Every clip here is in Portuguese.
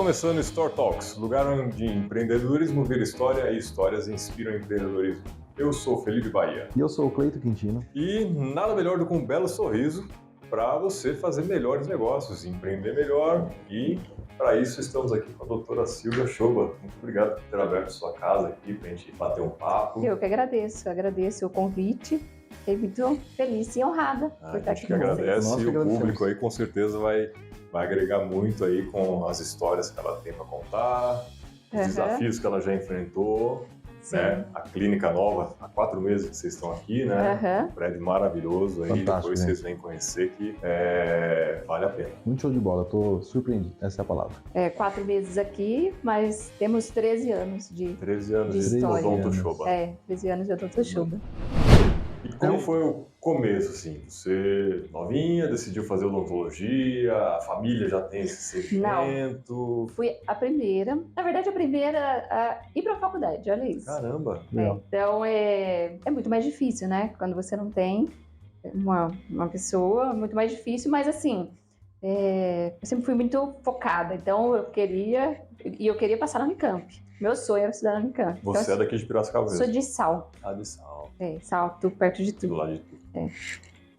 começando o Store Talks, lugar onde empreendedorismo vira história e histórias inspiram empreendedorismo. Eu sou o Felipe Bahia. E eu sou o Cleito Quintino. E nada melhor do que um belo sorriso para você fazer melhores negócios, empreender melhor. E para isso estamos aqui com a doutora Silvia Choba. Muito obrigado por ter aberto sua casa aqui para a gente bater um papo. Eu que agradeço o convite. Fiquei muito feliz e honrada por estar aqui com vocês. Agradece, e o público aí com certeza vai agregar muito aí com as histórias que ela tem para contar, os desafios que ela já enfrentou, né? A clínica nova, há 4 meses que vocês estão aqui, né? Um prédio maravilhoso aí, fantástico, depois vocês vêm conhecer que vale a pena. Muito show de bola, tô surpreendido, essa é a palavra. 4 meses aqui, mas temos 13 anos de 13 anos de história. Odonto Choba. 13 anos de Odonto Choba. E como foi o começo, assim? Você, novinha, decidiu fazer odontologia, a família já tem esse segmento? Não, fui a primeira, na verdade a primeira a ir para a faculdade, olha isso. Caramba! Então é muito mais difícil, né? Quando você não tem uma pessoa, muito mais difícil, mas assim, eu sempre fui muito focada, então eu queria passar na Unicamp. Meu sonho era estudar na Unicamp. Você então, é daqui de Piracicaba mesmo? Sou de Sal. Ah, de Sal. Salto, perto de tudo. Do lado de tudo.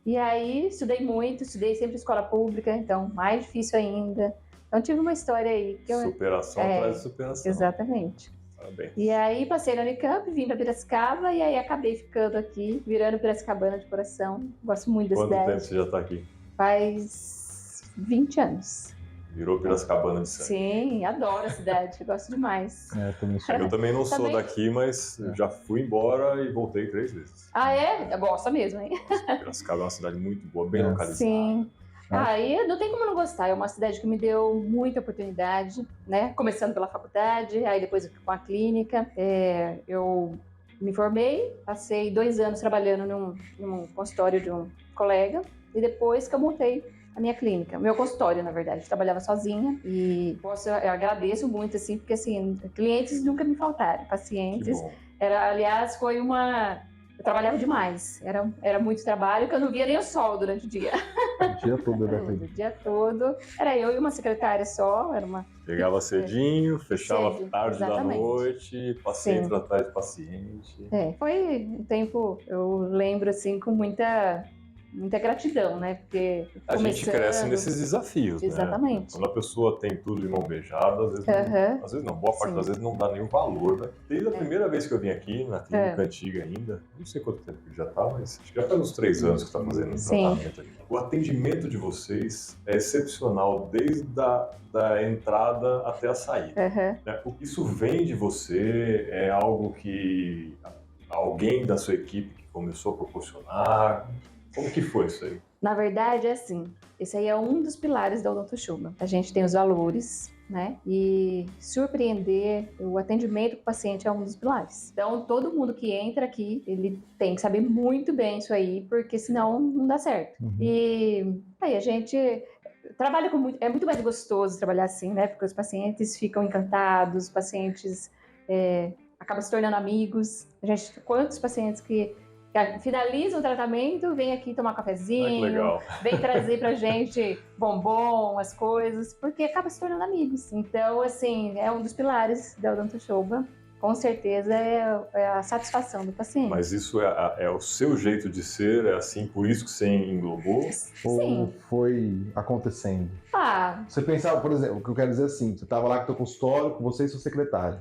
E aí, estudei muito, estudei sempre escola pública, então mais difícil ainda. Então tive uma história aí. Superação atrás de superação. Exatamente. Parabéns. E aí passei na Unicamp, vim para Piracicaba e aí acabei ficando aqui, virando piracicabana de coração. Gosto muito da cidade. Quanto tempo você já está aqui? Faz 20 anos. Virou piracicabana de sangue. Sim, adoro a cidade, gosto demais. Eu também não sou daqui, mas já fui embora e voltei 3 vezes. Ah, é? Gosta mesmo, hein? Piracicaba é uma cidade muito boa, bem localizada. Sim. E não tem como não gostar, é uma cidade que me deu muita oportunidade, né? Começando pela faculdade, aí depois com a clínica. Eu me formei, passei 2 anos trabalhando num consultório de um colega, e depois que eu montei a minha clínica, o meu consultório, na verdade. Eu trabalhava sozinha e eu agradeço muito, assim, porque, assim, clientes nunca me faltaram, pacientes. Aliás, foi eu trabalhava demais, era muito trabalho, que eu não via nem o sol durante o dia. O dia todo, O dia todo. Era eu e uma secretária só, Chegava cedinho, fechava tarde exatamente. Da noite, paciente atrás de paciente. Foi um tempo, eu lembro, assim, com muita gratidão, né? Porque a gente cresce nesses desafios, exatamente. Né? Quando a pessoa tem tudo de mão beijada, às vezes não, boa parte das vezes não dá nenhum valor, né? Desde a primeira vez que eu vim aqui, na clínica antiga ainda, não sei quanto tempo que já tá, mas acho que já faz uns 3 anos que está fazendo o tratamento aqui. O atendimento de vocês é excepcional desde da entrada até a saída. Né? Isso vem de você? É algo que alguém da sua equipe que começou a proporcionar? Como que foi isso aí? Na verdade, é assim, esse aí é um dos pilares da Odonto Choba. A gente tem os valores, né? E surpreender, o atendimento com o paciente é um dos pilares. Então, todo mundo que entra aqui, ele tem que saber muito bem isso aí, porque senão não dá certo. E aí a gente trabalha é muito mais gostoso trabalhar assim, né? Porque os pacientes ficam encantados, os pacientes acabam se tornando amigos. Quantos pacientes que finaliza o tratamento, vem aqui tomar um cafezinho, vem trazer pra gente bombom, as coisas, porque acaba se tornando amigos. Então, assim, é um dos pilares da Odonto Choba. Com certeza é a satisfação do paciente. Mas isso é o seu jeito de ser? É assim, por isso que você englobou? Sim. Ou foi acontecendo? Você pensava, por exemplo, o que eu quero dizer assim, você estava lá com o teu consultório, com você e seu secretário.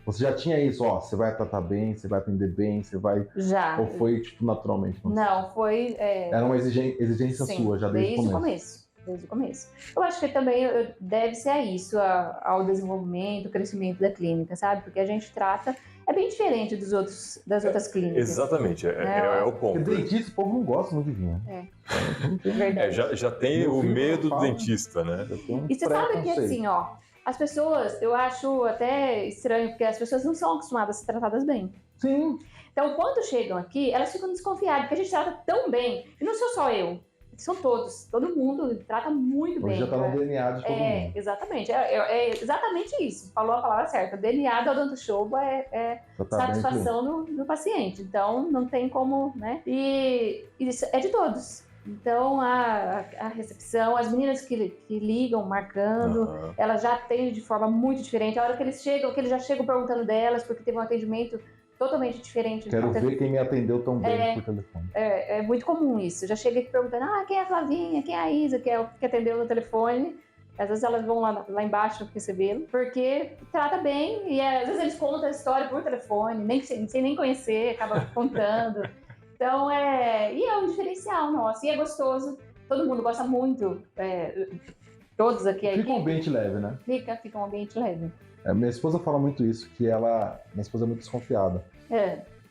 Você já tinha isso, você vai tratar bem, você vai atender bem, você vai... Já. Ou foi, tipo, naturalmente? Não, foi... Era uma exigência sua, já desde o começo. Desde o começo. Eu acho que também deve ser isso, ao desenvolvimento, o crescimento da clínica, sabe? Porque a gente trata... É bem diferente das outras clínicas. Exatamente, é o ponto. Porque dentista, o povo não gosta muito de vir, né? Verdade. Já tem o medo do dentista, né? E você sabe que assim, as pessoas, eu acho até estranho, porque as pessoas não são acostumadas a ser tratadas bem. Sim. Então, quando chegam aqui, elas ficam desconfiadas, porque a gente trata tão bem. E não sou só eu, são todos. Todo mundo trata muito bem. Já tá no DNA de todo mundo. Exatamente. É exatamente isso. Falou a palavra certa. O DNA da Odonto Choba é satisfação do paciente. Então, não tem como, né? E isso é de todos. Então, a recepção, as meninas que ligam, marcando, elas já atendem de forma muito diferente. A hora que eles chegam, que eles já chegam perguntando delas, porque teve um atendimento totalmente diferente. Quero ver quem me atendeu tão bem por telefone. É muito comum isso. Já chega aqui perguntando, quem é a Flavinha, quem é a Isa, que atendeu no telefone. Às vezes elas vão lá embaixo recebê-lo, porque trata bem, e às vezes eles contam a história por telefone, sem nem conhecer, acaba contando. Então, e é um diferencial nosso, e é gostoso, todo mundo gosta muito, todos aqui. Fica um ambiente leve, né? Fica um ambiente leve. Minha esposa fala muito isso, que minha esposa é muito desconfiada.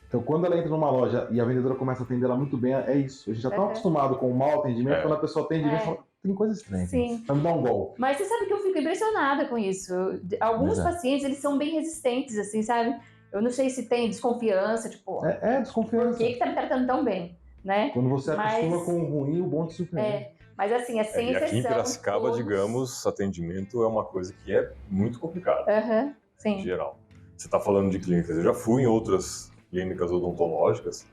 Então, quando ela entra numa loja e a vendedora começa a atender ela muito bem, é isso. A gente já está acostumado com o mau atendimento, quando a pessoa atende bem, fala, tem coisa estranha. Sim. Vai me dar um golpe. Mas você sabe que eu fico impressionada com isso. Alguns pacientes, eles são bem resistentes, assim, sabe? Eu não sei se tem desconfiança, tipo... desconfiança. Por que tá me tratando tão bem, né? Quando você acostuma com o ruim, o bom te surpreende. Mas assim, sem exceção... E aqui em Piracicaba, digamos, atendimento é uma coisa que é muito complicada. Sim. Em geral. Você está falando de clínicas. Eu já fui em outras clínicas odontológicas.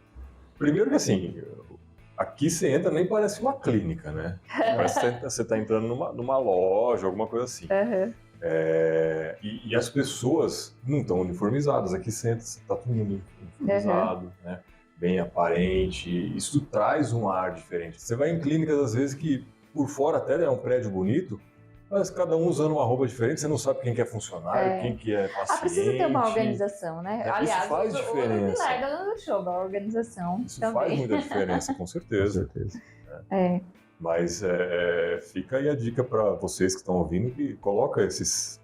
Primeiro que assim, aqui você entra, nem parece uma clínica, né? Parece que você está entrando numa loja, alguma coisa assim. E as pessoas não estão uniformizadas. Aqui você entra, está todo mundo uniformizado, né? Bem aparente. Isso traz um ar diferente. Você vai em clínicas, às vezes, que por fora até é um prédio bonito, mas cada um usando uma roupa diferente, você não sabe quem que é funcionário, quem que é paciente. Precisa ter uma organização, né? Aliás, isso faz diferença. A organização isso também. Faz muita diferença, com certeza. Mas fica aí a dica para vocês que estão ouvindo, que coloca esses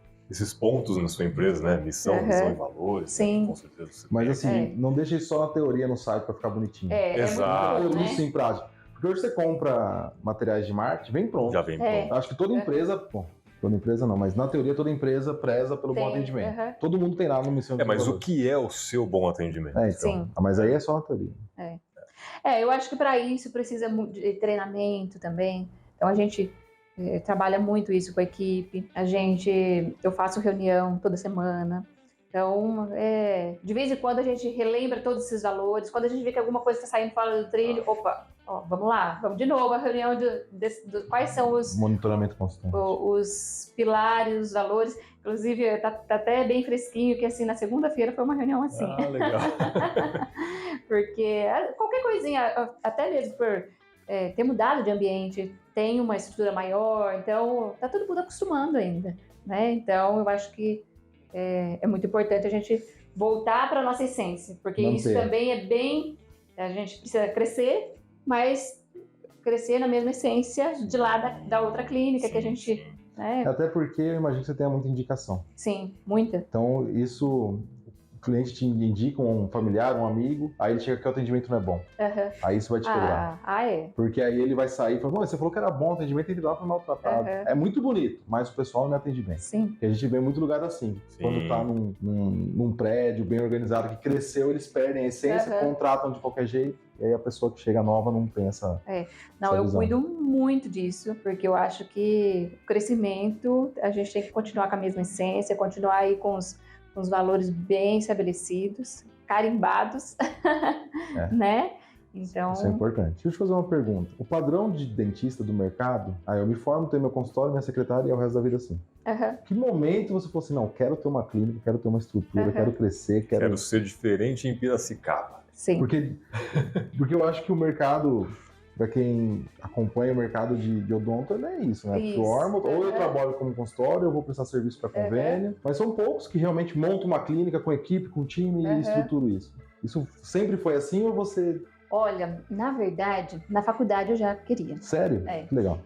pontos na sua empresa, né? Missão, visão e valores. Sim. Né? Com certeza. Mas assim, não deixe isso só na teoria no site para ficar bonitinho. Exato. Muito isso em prática. Porque hoje você compra materiais de marketing, vem pronto. Já vem pronto. Acho que toda empresa, toda empresa não, mas na teoria toda empresa preza pelo bom atendimento. Todo mundo tem lá no Missão de Mas o que é o seu bom atendimento? Então. Sim. Mas aí é só na teoria. Eu acho que para isso precisa de treinamento também. Então a gente trabalha muito isso com a equipe. Eu faço reunião toda semana. Então, de vez em quando a gente relembra todos esses valores. Quando a gente vê que alguma coisa está saindo fora do trilho, vamos lá, vamos de novo a reunião de quais são os... Monitoramento constante. Os pilares, os valores. Inclusive, tá até bem fresquinho, que assim, na segunda-feira foi uma reunião assim. Legal. Porque qualquer coisinha, até mesmo por ter mudado de ambiente, tem uma estrutura maior, então tá todo mundo acostumando ainda, né? Então, eu acho que é muito importante a gente voltar para a nossa essência, porque isso também é bem... A gente precisa crescer, mas crescer na mesma essência de lá da outra clínica que a gente... Até porque eu imagino que você tenha muita indicação. Sim, muita. Então, isso... O cliente te indica um familiar, um amigo, aí ele chega que o atendimento não é bom. Aí isso vai te quebrar. Porque aí ele vai sair e fala, você falou que era bom o atendimento, ele lá foi maltratado. É muito bonito, mas o pessoal não atende bem. Sim. Porque a gente vê muito lugar assim. Sim. Quando tá num prédio bem organizado, que cresceu, eles perdem a essência, contratam de qualquer jeito, e aí a pessoa que chega nova não pensa. Eu cuido muito disso, porque eu acho que o crescimento, a gente tem que continuar com a mesma essência, continuar aí com os valores bem estabelecidos, carimbados, né? Então... Isso é importante. Deixa eu te fazer uma pergunta. O padrão de dentista do mercado, eu me formo, tenho meu consultório, minha secretária e é o resto da vida assim. Que momento você falou assim, não, quero ter uma clínica, quero ter uma estrutura, quero crescer, quero ser diferente em Piracicaba. Sim. Porque eu acho que o mercado... Para quem acompanha o mercado de odonto, é isso, né? Ou eu trabalho como consultório, eu vou prestar serviço para convênio, mas são poucos que realmente montam uma clínica com equipe, com time e estruturam isso. Isso sempre foi assim ou você... Olha, na verdade, na faculdade eu já queria. Sério? Que legal.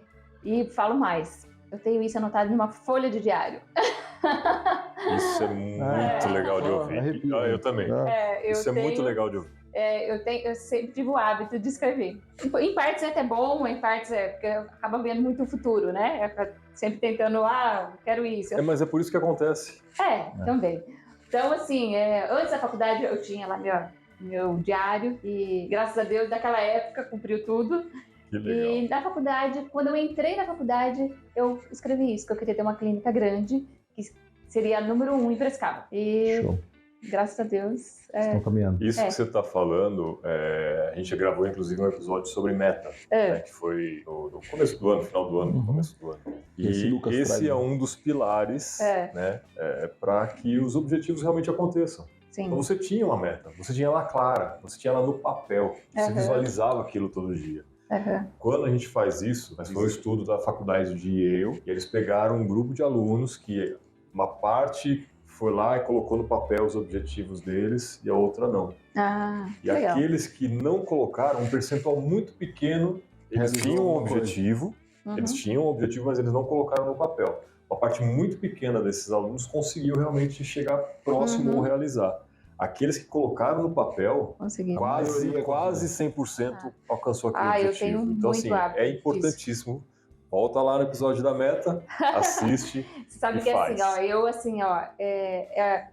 E falo mais, eu tenho isso anotado numa folha de diário. Isso é muito legal de ouvir. Eu também. Isso é muito legal de ouvir. Eu sempre tive o hábito de escrever. Em partes é até bom, em partes porque acaba vendo muito o futuro, né? Sempre tentando, quero isso. Mas é por isso que acontece. Também. Então, assim, antes da faculdade eu tinha lá meu diário e, graças a Deus, daquela época cumpriu tudo. Que legal. E na faculdade, quando eu entrei na faculdade, eu escrevi isso, que eu queria ter uma clínica grande, que seria a número 1 em Piracicaba. E... Show. graças a Deus. Estão caminhando. Isso que você está falando, a gente gravou inclusive um episódio sobre meta, né, que foi no começo do ano, final do ano, começo do ano. E esse é um dos pilares, né, para que os objetivos realmente aconteçam. Sim. Então você tinha uma meta, você tinha ela clara, você tinha ela no papel, você visualizava aquilo todo dia. Quando a gente faz isso, mas foi um estudo da faculdade de Yale, e eles pegaram um grupo de alunos que uma parte foi lá e colocou no papel os objetivos deles e a outra não. E legal. aqueles que não colocaram, um percentual muito pequeno, eles tinham um objetivo, mas eles não colocaram no papel. Uma parte muito pequena desses alunos conseguiu realmente chegar próximo ou realizar. Aqueles que colocaram no papel, quase 100% alcançou aquele objetivo. Eu tenho então, muito hábito é importantíssimo. Disso. Volta lá no episódio da meta, assiste. Você sabe que faz.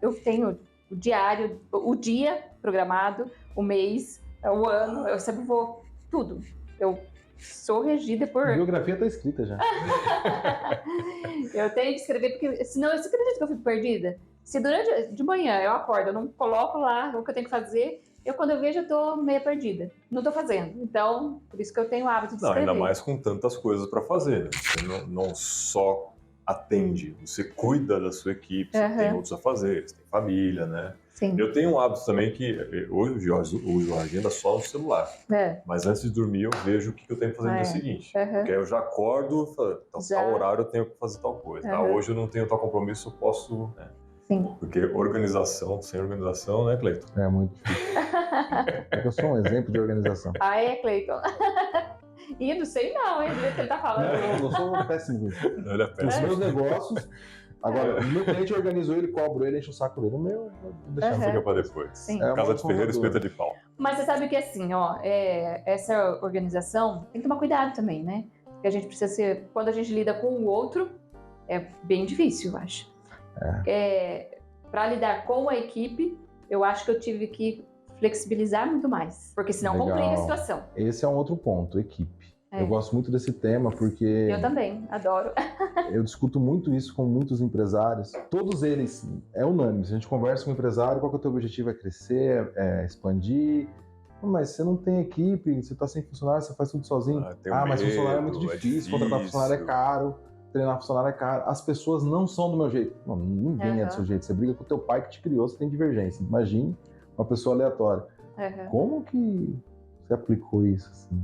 Eu tenho o diário, o dia programado, o mês, o ano, eu sempre vou tudo. Eu sou regida por... A biografia está escrita já. Eu tenho que escrever, porque senão você acredita que eu fico perdida? Se durante de manhã eu acordo, eu não coloco lá o que eu tenho que fazer, quando eu vejo eu tô meio perdida. Não tô fazendo. Então, por isso que eu tenho o hábito de escrever. Ainda mais com tantas coisas para fazer. Né? Você não só atende, você cuida da sua equipe, você tem outros a fazer, você tem família, né? Sim. Eu tenho um hábito também que hoje eu uso a agenda só no celular. Mas antes de dormir eu vejo o que eu tenho que fazer no dia seguinte. Porque aí eu já acordo e falo, então, tal horário eu tenho que fazer tal coisa. Hoje eu não tenho tal compromisso, eu posso... Né? Sim. Porque organização, sem organização, né, Cleiton? É muito difícil. Eu sou um exemplo de organização. Cleiton. Ih, não sei não, hein, do jeito que ele tá falando. Não, eu sou péssimo com isso. Ele é péssimo. Os meus negócios... Agora, o meu cliente organizou ele, cobro ele, enche o saco dele. O meu, deixa fica pra depois. Sim. Casa de ferreiro, espeta de pau. Mas você sabe que assim, essa organização tem que tomar cuidado também, né? Porque a gente precisa ser... Quando a gente lida com o outro, é bem difícil, eu acho. Para lidar com a equipe, eu acho que eu tive que flexibilizar muito mais. Porque senão complica a situação. Esse é um outro ponto, equipe. Eu gosto muito desse tema porque... Eu também, adoro. Eu discuto muito isso com muitos empresários. Todos eles, é unânime. Se a gente conversa com o empresário, qual que é o teu objetivo? É crescer, é expandir? Mas você não tem equipe, você está sem funcionário, você faz tudo sozinho. Mas funcionário é muito difícil, contratar funcionário é caro, treinar funcionário é caro. As pessoas não são do meu jeito. Não, ninguém é do seu jeito. Você briga com o teu pai que te criou, você tem divergência. Imagine uma pessoa aleatória. Como que você aplicou isso assim?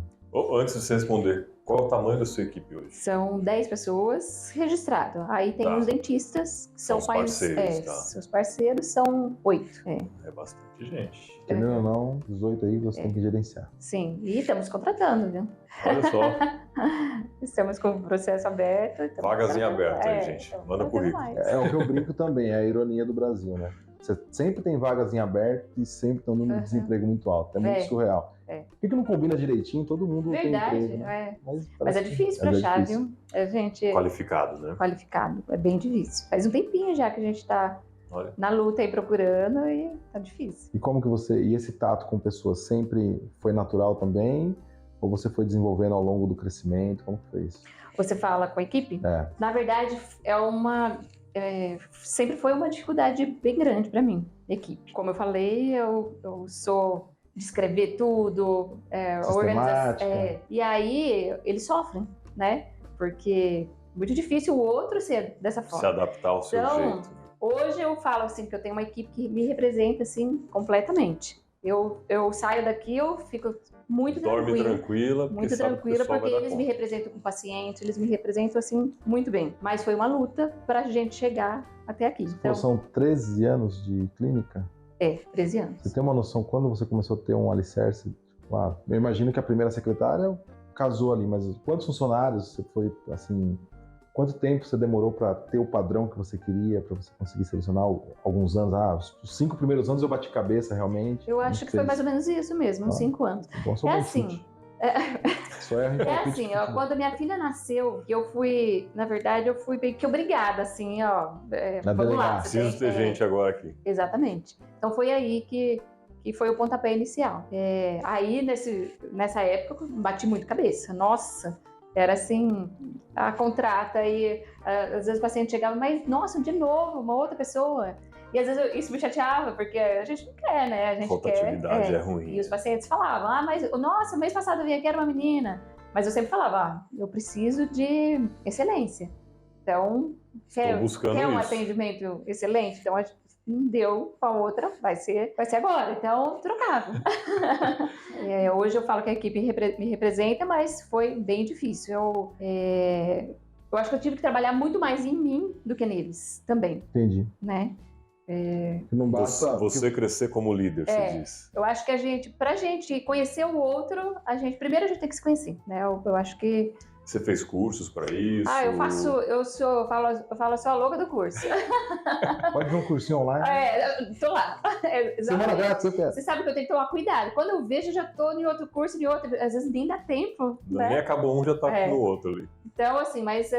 Antes de você responder, qual é o tamanho da sua equipe hoje? São 10 pessoas registradas. Aí tem os dentistas, que são parceiros. Os parceiros são 8. É bastante gente. Entendeu ou não? 18 aí você tem que gerenciar. Sim, e estamos contratando, viu? Olha só. Estamos com o processo aberto. Vagas em aberto aí, gente. Manda currículo. É o que eu brinco também, é a ironia do Brasil, né? Você sempre tem vagas em aberto e sempre tem um número de desemprego muito alto. É muito surreal. Por que não combina direitinho? Todo mundo tem emprego. Né? Mas é difícil pra achar, viu? A gente... Qualificado, né? Qualificado. É bem difícil. Faz um tempinho já que a gente tá na luta aí procurando e tá difícil. E como que você... E esse tato com pessoas sempre foi natural também? Ou você foi desenvolvendo ao longo do crescimento? Como que foi isso? Você fala com a equipe? Na verdade, sempre foi uma dificuldade bem grande para mim, equipe. Como eu falei, eu sou de escrever tudo, organização. E aí, eles sofrem, né? Porque é muito difícil o outro ser dessa forma. Se adaptar ao seu jeito. Hoje eu falo assim, que eu tenho uma equipe que me representa assim, completamente. Eu saio daqui, eu fico muito tranquila. Muito tranquila, porque eles me representam com paciente, eles me representam assim, muito bem. Mas foi uma luta pra gente chegar até aqui. Então, são 13 anos de clínica? 13 anos. Você tem uma noção quando você começou a ter um alicerce? Eu imagino que a primeira secretária casou ali, mas quantos funcionários você foi, assim... Quanto tempo você demorou para ter o padrão que você queria, para você conseguir selecionar alguns anos? Os 5 primeiros anos eu bati cabeça, realmente. Eu acho que foi mais ou menos isso mesmo, uns 5 anos. Então, assim... Quando minha filha nasceu, eu fui, na verdade, eu fui meio que obrigada, assim, vamos lá. Preciso ter gente agora aqui. Exatamente. Então foi aí que foi o pontapé inicial. Aí, nessa época, eu bati muito cabeça. Nossa, Era assim, a contrata e às vezes o paciente chegava, mas nossa, de novo, uma outra pessoa. E às vezes isso me chateava, porque a gente não quer, né? A gente Rotatividade é ruim. E os pacientes falavam, mas nossa, mês passado eu vim aqui, era uma menina. Mas eu sempre falava, eu preciso de excelência. Então, quer um atendimento excelente? Então, a gente não deu com a outra, vai ser agora. Então, trocava. Hoje eu falo que a equipe me representa, mas foi bem difícil. Eu acho que eu tive que trabalhar muito mais em mim do que neles também. Entendi. Né? Não basta você crescer como líder, você diz. Eu acho que pra gente conhecer o outro, primeiro a gente tem que se conhecer, né? Eu acho que... Você fez cursos para isso? Eu falo sou a louca do curso. Pode ver um cursinho online? Tô lá. Semana grátis, você sabe que eu tenho que tomar cuidado. Quando eu vejo, eu já tô em outro curso, às vezes nem dá tempo. Né? Nem acabou um, já tá no outro ali. Então, mas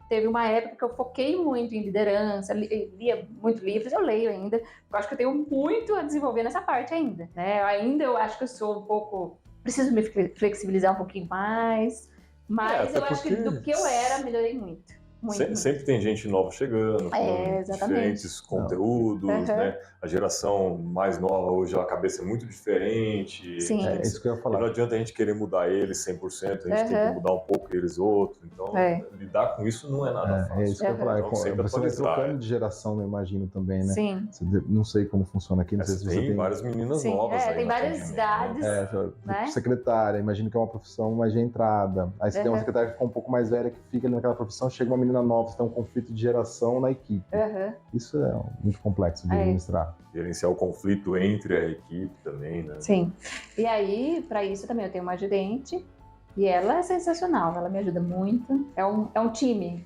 teve uma época que eu foquei muito em liderança, lia muito livros, eu leio ainda. Eu acho que eu tenho muito a desenvolver nessa parte ainda. Né? Ainda eu acho que eu sou um pouco... Preciso me flexibilizar um pouquinho mais... Mas eu acho que do que eu era, melhorei muito. Sempre tem gente nova chegando, com diferentes conteúdos, né? A geração mais nova hoje, a cabeça é muito diferente. Sim. É isso que eu ia falar. E não adianta a gente querer mudar eles 100%, a gente tem que mudar um pouco eles outros. Então, lidar com isso não é nada fácil. É isso que eu ia falar. Então, você vai trocando de geração, eu imagino, também, né? Sim. Não sei como funciona aqui, não sei se você tem... várias meninas novas aí. Tem várias idades. Né? Secretária, imagino que é uma profissão mais de entrada. Aí você tem uma secretária que ficou um pouco mais velha, que fica ali naquela profissão, chega uma menina nova, você tem um conflito de geração na equipe. Isso é muito complexo de administrar. Gerenciar o conflito entre a equipe também, né? Sim. E aí, para isso também, eu tenho uma gerente e ela é sensacional, ela me ajuda muito. É um time.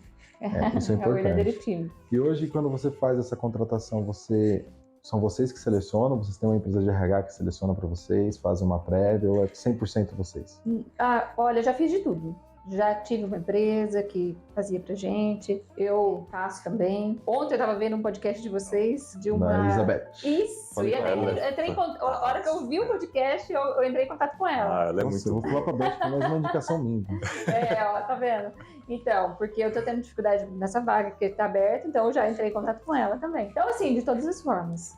Isso é importante. É um verdadeiro time. E hoje, quando você faz essa contratação, são vocês que selecionam? Vocês têm uma empresa de RH que seleciona para vocês, fazem uma prévia, ou é 100% vocês? Olha, eu já fiz de tudo. Já tive uma empresa que fazia pra gente, eu faço também. Ontem eu tava vendo um podcast de vocês, de uma... Da Elizabeth. Isso, a hora que eu vi o podcast, eu entrei em contato com ela. Ela é muito... Eu vou falar pra Beth que é mais uma indicação minha. Tá vendo? Então, porque eu tô tendo dificuldade nessa vaga que tá aberta, então eu já entrei em contato com ela também. Então, assim, de todas as formas,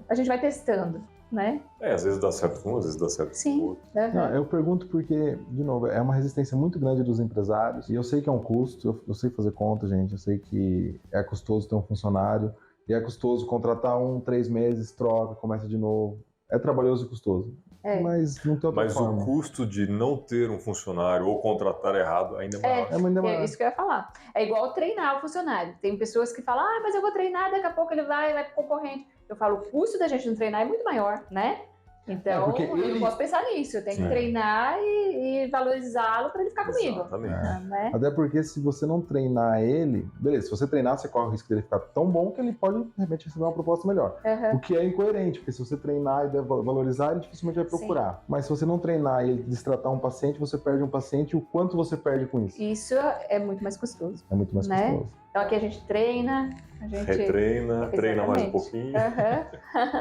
a gente vai testando. Né? Às vezes dá certo com um, às vezes dá certo com o outro. Não, eu pergunto porque, de novo, é uma resistência muito grande dos empresários. E eu sei que é um custo, eu sei fazer conta, gente. Eu sei que é custoso ter um funcionário. E é custoso contratar 3 meses, troca, começa de novo. É trabalhoso e custoso. Mas não tem outra forma. Mas o custo de não ter um funcionário ou contratar errado ainda é maior. É isso que eu ia falar. É igual treinar o funcionário. Tem pessoas que falam, mas eu vou treinar, daqui a pouco ele vai pro concorrente. Eu falo, o custo da gente não treinar é muito maior, né? Então, eu não posso pensar nisso. Eu tenho que treinar e valorizá-lo para ele ficar comigo. Exatamente. Até porque se você não treinar ele, beleza, se você treinar, você corre o risco dele ficar tão bom que ele pode, de repente, receber uma proposta melhor. O que é incoerente, porque se você treinar e valorizar, ele dificilmente vai procurar. Mas se você não treinar e ele destratar um paciente, você perde um paciente, e o quanto você perde com isso? Isso é muito mais custoso. É muito mais custoso. Então aqui a gente treina, retreina, treina mais um pouquinho.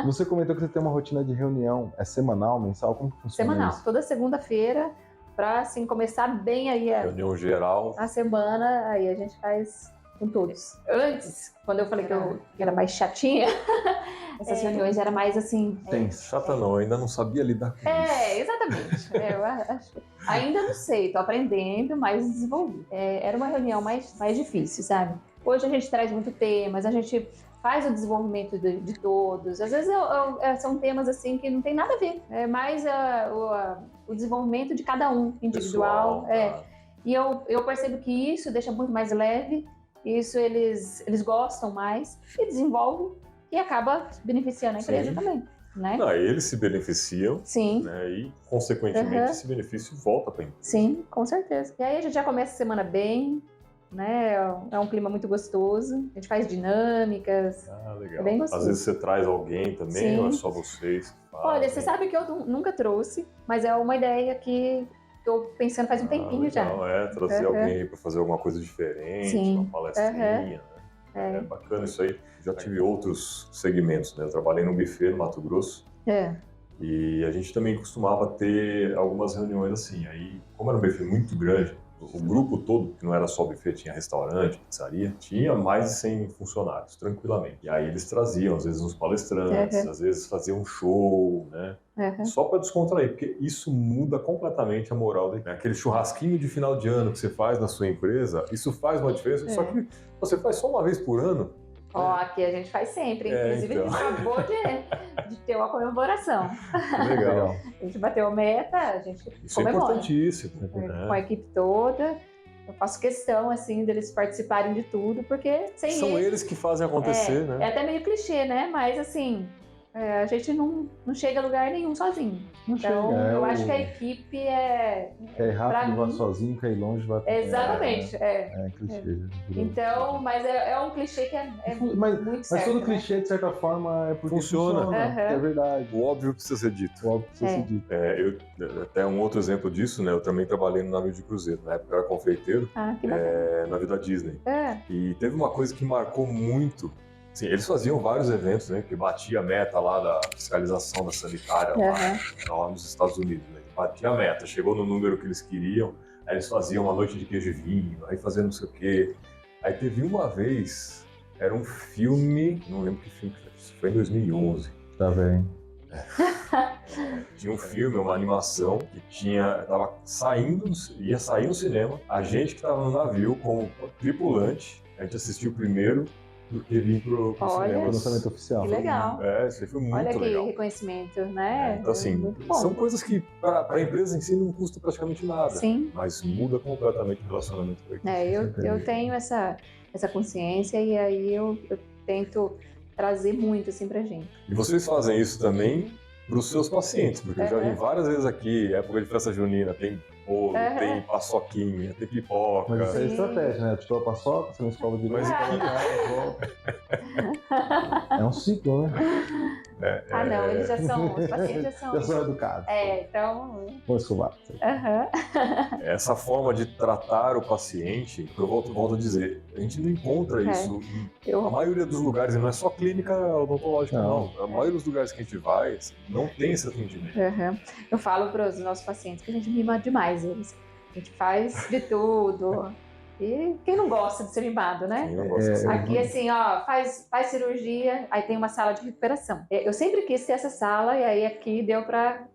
Você comentou que você tem uma rotina de reunião, é semanal, mensal? Como que funciona semanal, isso? Toda segunda-feira, para assim, começar bem aí reunião geral. A semana, aí a gente faz com todos. Antes, quando eu falei que eu era mais chatinha, essas reuniões eram mais assim... Chata não, eu ainda não sabia lidar com isso. Exatamente. Eu acho, ainda não sei, tô aprendendo, mas desenvolvi. Era uma reunião mais difícil, sabe? Hoje a gente traz muito temas, a gente faz o desenvolvimento de todos. Às vezes são temas assim que não tem nada a ver. É mais o desenvolvimento de cada um, individual. Pessoal, E eu percebo que isso deixa muito mais leve, isso eles gostam mais e desenvolvem e acaba beneficiando a empresa também. Né? Não, eles se beneficiam. Sim. Né, e, consequentemente, esse benefício volta para a empresa. Sim, com certeza. E aí a gente já começa a semana bem, né? É um clima muito gostoso. A gente faz dinâmicas. Legal. É bem gostoso. Às vezes você traz alguém também, ou é só vocês que fazem? Olha, você sabe que eu nunca trouxe, mas é uma ideia que estou pensando faz um tempinho já. Trazer alguém para fazer alguma coisa diferente, uma palestrinha. É bacana isso aí. Já tive outros segmentos, né? Eu trabalhei no buffet no Mato Grosso. E a gente também costumava ter algumas reuniões assim. Aí, como era um buffet muito grande, o grupo todo, que não era só buffet, tinha restaurante, pizzaria, tinha mais de 100 funcionários, tranquilamente. E aí eles traziam, às vezes, uns palestrantes, às vezes faziam um show, né? Só para descontrair, porque isso muda completamente a moral. Aquele churrasquinho de final de ano que você faz na sua empresa, isso faz uma diferença, só que você faz só uma vez por ano. Aqui a gente faz sempre. Inclusive, então. A gente acabou de ter uma comemoração. Legal. A gente bateu a meta, a gente Isso comemora. É importantíssimo. Com a equipe toda. Eu faço questão, assim, deles participarem de tudo, porque sem São eles que fazem acontecer, né? É até meio clichê, né? Mas, assim, a gente não chega a lugar nenhum sozinho. Não então, chega. Eu acho que a equipe é... É rápido, vai sozinho, cair longe, vai... Exatamente. É clichê. Então, mas é um clichê que é muito certo. Mas todo né? clichê, de certa forma, é porque funciona. É verdade. O óbvio precisa ser dito. O óbvio precisa ser dito. Até um outro exemplo disso, né? Eu também trabalhei no navio de cruzeiro. Na época eu era confeiteiro, que bacana. navio da Disney. E teve uma coisa que marcou muito. Sim, eles faziam vários eventos, né? Que batia a meta lá da fiscalização da sanitária lá nos Estados Unidos. Né? Batia a meta, chegou no número que eles queriam, aí eles faziam uma noite de queijo e vinho, aí faziam não sei o quê. Aí teve uma vez, era um filme, não lembro que filme que foi em 2011. Tá bem. Tinha um filme, uma animação que ia sair no cinema. A gente que estava no navio como tripulante, a gente assistiu primeiro do que vir pro cinema. Lançamento oficial. Que legal. Isso aí foi muito legal. Olha que reconhecimento, né? Então, assim, são coisas que para a empresa em si não custa praticamente nada. Sim. Mas muda completamente o relacionamento com a equipe. Eu tenho essa consciência e aí eu tento trazer muito assim pra gente. E vocês fazem isso também para os seus pacientes, porque eu já vi várias vezes aqui, época de festa junina, tem bolo, tem paçoquinha, tem pipoca. Mas isso é estratégia, né? Tu toma paçoca, você não escova direito. É um ciclo, né? Não, eles já são, os pacientes já são educados. Então... Vou escovar. Essa forma de tratar o paciente, eu volto a dizer, a gente não encontra isso em a maioria dos lugares, e não é só clínica odontológica, não. A maioria dos lugares que a gente vai, não tem esse atendimento. Eu falo para os nossos pacientes que a gente mima demais eles. A gente faz de tudo. E quem não gosta de ser mimado, né? Quem não gosta de ser mimado. Aqui, assim, faz cirurgia, aí tem uma sala de recuperação. Eu sempre quis ter essa sala, e aí aqui deu pra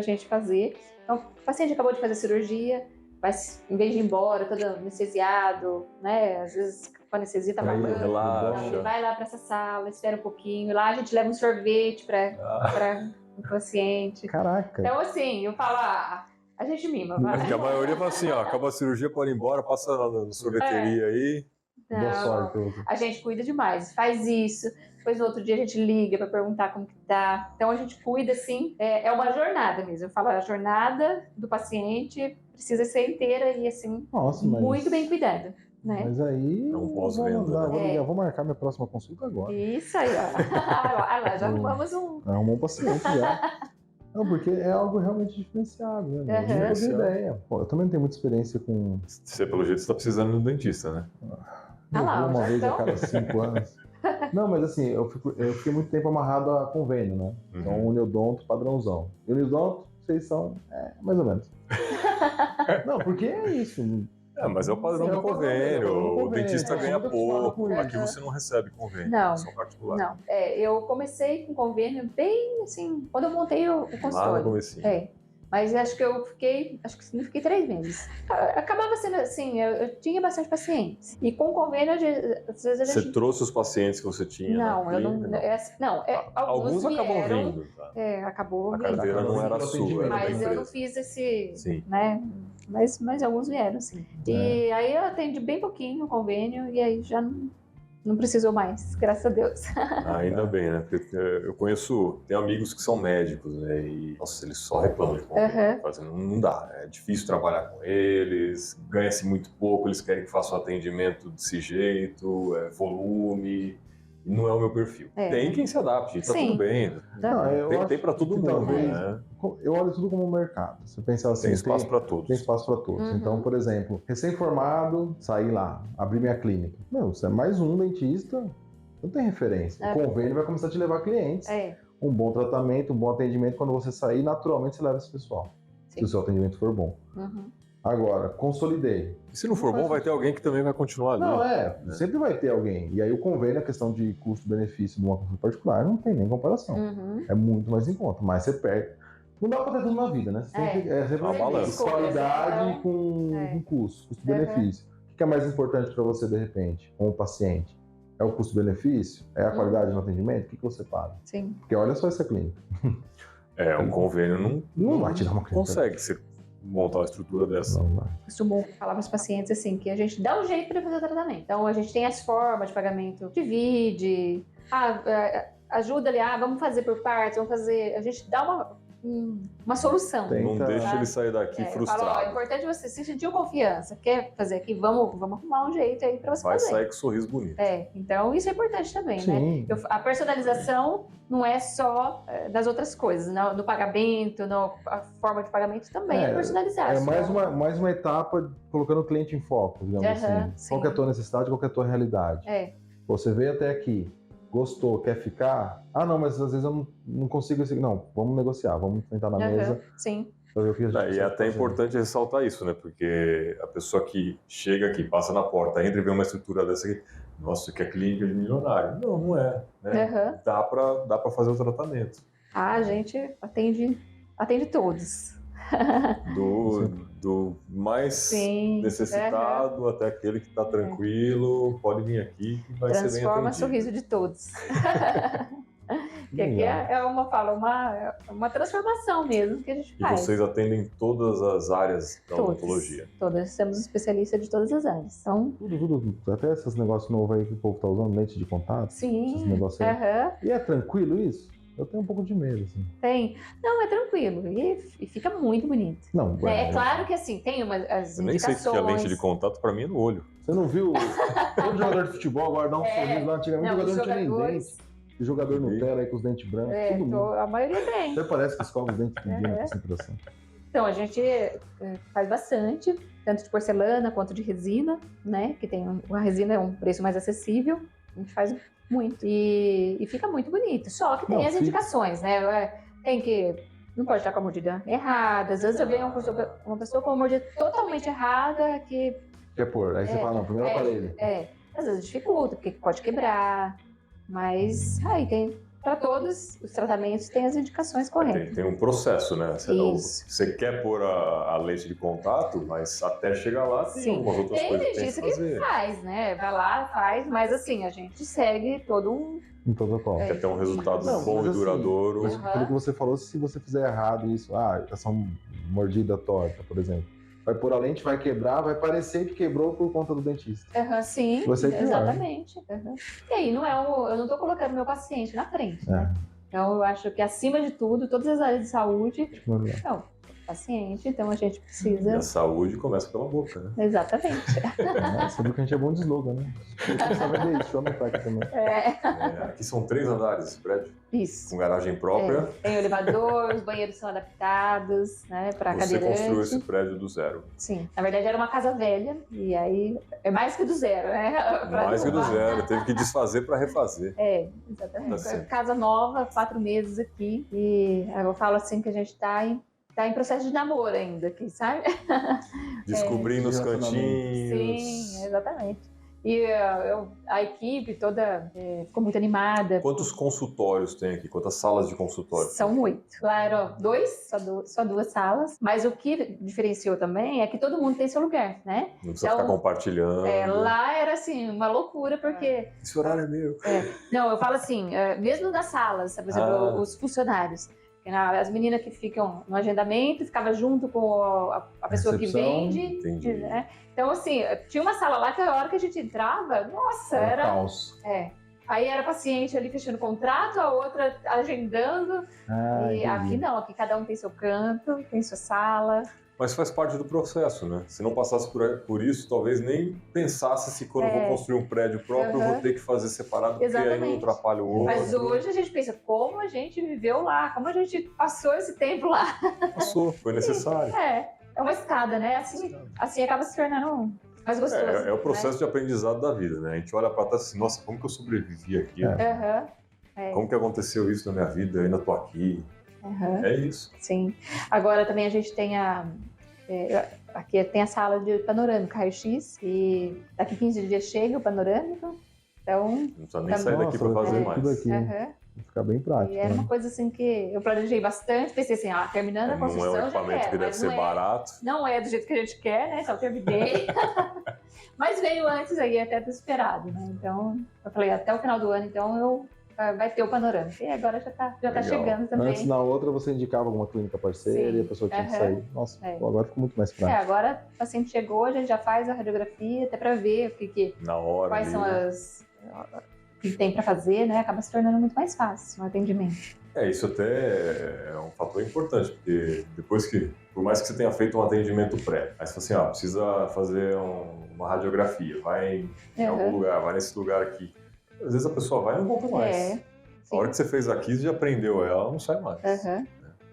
gente fazer. Então, o paciente acabou de fazer cirurgia, mas em vez de ir embora, todo anestesiado, né? Às vezes com a anestesia tá babando. Relaxa. Vai lá pra essa sala, espera um pouquinho. Lá a gente leva um sorvete para o paciente. Caraca. Então, assim, eu falo, a gente mima, vai. Porque a maioria fala assim, acaba a cirurgia, pode ir embora, passa na sorveteria aí. Boa sorte. A gente cuida demais, faz isso. Depois no outro dia a gente liga para perguntar como que tá. Então a gente cuida, assim, é uma jornada mesmo. Eu falo, a jornada do paciente precisa ser inteira e, assim, muito bem cuidada. Né? Mas aí, vou marcar minha próxima consulta agora. Isso aí, ó. Já arrumamos um. Arrumou um paciente já. Não, porque é algo realmente diferenciado, né? Eu não tenho ideia. Pô, eu também não tenho muita experiência com... Você, pelo jeito, está precisando de um dentista, né? Eu vou uma vez a cada 5 anos. Não, mas assim, eu fiquei muito tempo amarrado a convênio, né? Então, Uniodonto padrãozão. Uniodonto, vocês são mais ou menos. Não, porque é isso. Mas é o padrão do convênio. O dentista ganha pouco. Aqui você não recebe convênio. Não. Só particular. Não. Eu comecei com convênio bem assim, quando eu montei o consultório. Lá no comecinho. Mas acho que não fiquei 3 meses. Acabava sendo assim, eu tinha bastante pacientes. E com convênio, às vezes a gente... Você trouxe os pacientes que você tinha? Não, eu não. Alguns acabam vindo. Tá? Acabou vindo. A carteira não era sua, era mas eu não fiz esse... Sim. Né? Mas alguns vieram, sim. E aí eu atendi bem pouquinho o convênio e aí já não precisou mais, graças a Deus. Ainda bem, né? Porque eu tenho amigos que são médicos, né? E, nossa, eles só reclamam de convênio. Não dá, é difícil trabalhar com eles, ganha-se muito pouco, eles querem que faça um atendimento desse jeito, volume. Não é o meu perfil. Tem quem se adapte, tá tudo bem. Tem para todo mundo, talvez, né? Eu olho tudo como um mercado. Você pensar assim, tem espaço para todos. Tem espaço para todos. Então, por exemplo, recém-formado, sair lá, abrir minha clínica. Não, você é mais um dentista, não tem referência. O convênio vai começar a te levar clientes. Um bom tratamento, um bom atendimento. Quando você sair, naturalmente você leva esse pessoal. Se o seu atendimento for bom. Agora, consolidei. E se não for bom, vai ter alguém que também vai continuar ali. Não, sempre vai ter alguém. E aí o convênio, a questão de custo-benefício de uma consulta particular, não tem nem comparação. É muito mais em conta, mas você perde. Não dá pra ter tudo na vida, né? É sempre uma balança. Qualidade com custo-benefício. O que é mais importante para você, de repente, como paciente? É o custo-benefício? É a qualidade no atendimento? O que você paga? Sim. Porque olha só essa clínica. Um convênio não vai te dar uma clínica. Consegue você montar uma estrutura dessa. Não vai. Costumo falar para os pacientes assim, que a gente dá um jeito para fazer o tratamento. Então, a gente tem as formas de pagamento, divide, ajuda ali, vamos fazer por partes, vamos fazer... A gente dá uma solução. Não deixa ele sair daqui frustrado. Falo, é importante você se sentir confiança, quer fazer aqui, vamos arrumar um jeito aí para você fazer. Vai sair com um sorriso bonito. Então isso é importante também, Sim. né? A personalização não é só das outras coisas, no pagamento, a forma de pagamento também é personalizar. É mais uma etapa colocando o cliente em foco, digamos assim. Sim. Qual que é a tua necessidade, qual que é a tua realidade. Você veio até aqui, gostou, quer ficar? Não, mas às vezes eu não consigo... Não, vamos negociar, vamos sentar na mesa. Sim. Pra ver o que a gente E é até importante ressaltar isso, né? Porque a pessoa que chega aqui, passa na porta, entra e vê uma estrutura dessa aqui, nossa, que é clínica de milionário. Não é. Né? Dá pra fazer o tratamento. A gente atende todos. Do mais necessitado até aquele que está tranquilo, pode vir aqui que vai ser bem atendido. Transforma o sorriso de todos. Que aqui é uma transformação mesmo que a gente faz. E vocês atendem todas as áreas da odontologia? Todas. Temos especialistas de todas as áreas. Então... Tudo. Até esses negócios novos aí que o povo tá usando, lente de contato. Sim. Esses negócios aí. E é tranquilo isso? Eu tenho um pouco de medo, assim. Tem. Não, é tranquilo. E fica muito bonito. Não, é claro que assim, tem as indicações. Eu nem sei se a lente de contato pra mim é no olho. Você não viu? Todo jogador de futebol agora dá um sorriso lá. Antigamente o jogador não tinha nem dente. O jogador Nutella aí com os dentes brancos. A maioria tem. Até parece que escova os dentes pedindo com essa impressão. Então, a gente faz bastante, tanto de porcelana quanto de resina, né? Que tem a resina é um preço mais acessível. A gente faz muito. E fica muito bonito. Só que tem as indicações, né? Não pode estar com a mordida errada. Às vezes eu vejo uma pessoa com a mordida totalmente errada que... Quer pôr? Aí você fala, não, primeiro aparelho. Às vezes dificulta, porque pode quebrar. Mas aí para todos os tratamentos tem as indicações corretas. Tem um processo, né? Você quer pôr a lente de contato, mas até chegar lá tem algumas outras coisas que tem que fazer. Que faz, né? Vai lá, faz, mas assim, a gente segue todo um protocolo. Quer ter um resultado bom e duradouro. Mas pelo que você falou, se você fizer errado isso, essa mordida torta, por exemplo, vai pôr a lente, vai quebrar, vai parecer que quebrou por conta do dentista. Sim, exatamente. E aí, eu não estou colocando meu paciente na frente, né? Então, eu acho que, acima de tudo, todas as áreas de saúde, paciente, então a gente precisa... E a saúde começa pela boca, né? Exatamente. Você viu que a gente é bom de slogan, né? Eu pensava ver isso, deixa eu anotar aqui também. Aqui são 3 andares esse prédio. Isso. Com garagem própria. Tem o elevador, os banheiros são adaptados, né, para cadeirante. Você construiu esse prédio do zero. Sim. Na verdade, era uma casa velha, e aí é mais que do zero, né? Mais que do zero. Teve que desfazer para refazer. Exatamente. Casa nova, 4 meses aqui, e eu falo assim que a gente está em processo de namoro ainda aqui, sabe? Descobrindo os cantinhos. Sim, exatamente. E a equipe toda ficou muito animada. Quantos consultórios tem aqui? Quantas salas de consultório? São 8. Lá eram 2, só 2 salas. Mas o que diferenciou também é que todo mundo tem seu lugar, né? Não precisa ficar compartilhando. Lá era assim, uma loucura, porque... Esse horário é meu. Não, eu falo assim, mesmo nas salas, por exemplo, os funcionários. As meninas que ficam no agendamento, ficava junto com a pessoa que vende. Né? Então, assim, tinha uma sala lá que a hora que a gente entrava, nossa, era caos. Aí era paciente ali fechando contrato, a outra agendando. E aqui não, aqui cada um tem seu canto, tem sua sala. Mas faz parte do processo, né? Se não passasse por isso, talvez nem pensasse se quando eu vou construir um prédio próprio, eu vou ter que fazer separado, porque aí não atrapalha o outro. Mas hoje a gente pensa, como a gente viveu lá, como a gente passou esse tempo lá. Passou, foi necessário. É uma escada, né? Assim acaba se tornando mais gostoso. É o processo de aprendizado da vida, né? A gente olha para trás assim, nossa, como que eu sobrevivi aqui? Como que aconteceu isso na minha vida? Eu ainda tô aqui. É isso. Sim. Agora também a gente tem Aqui tem a sala de panorâmica, raio-x, e daqui 15 dias chega o panorâmico. Então, não precisa nem sair daqui para fazer mais. Tudo aqui. Vai ficar bem prático. E era uma coisa assim que eu planejei bastante, pensei assim, terminando a construção, não é um equipamento que deve ser barato. Não é do jeito que a gente quer, né? Só terminei. Mas veio antes aí, até do esperado, né? Então, eu falei, até o final do ano, então vai ter o panorâmico. E agora já tá chegando também. Antes, na outra, você indicava alguma clínica parceira e a pessoa tinha que sair. Nossa, agora ficou muito mais prático. Agora o paciente chegou, a gente já faz a radiografia, até para ver quais são o que tem para fazer, né? Acaba se tornando muito mais fácil o atendimento. Isso até é um fator importante, porque depois por mais que você tenha feito um atendimento pré, aí você fala assim, precisa fazer uma radiografia, vai em algum lugar, vai nesse lugar aqui. Às vezes a pessoa vai e não volta mais. A hora que você fez aqui, você já aprendeu ela, não sai mais.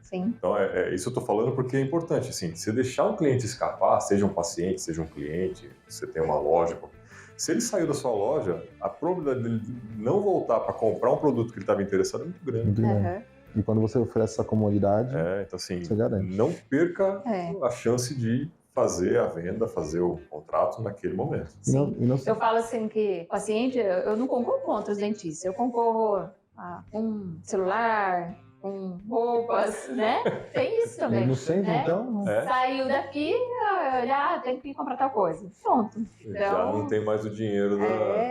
Sim. Então, isso eu estou falando porque é importante, assim, você deixar um cliente escapar, seja um paciente, seja um cliente, você tem uma loja, se ele saiu da sua loja, a probabilidade dele não voltar para comprar um produto que ele estava interessado é muito grande. Muito grande. E quando você oferece essa comodidade, então, assim, você garante. Não perca a chance de fazer a venda, fazer o contrato naquele momento. Eu falo assim que o paciente, eu não concorro contra os dentistas, eu concorro com celular, com roupas, né? Tem isso também. No centro, né? então? Saiu daqui, tem que comprar tal coisa. Pronto. Então, já não tem mais o dinheiro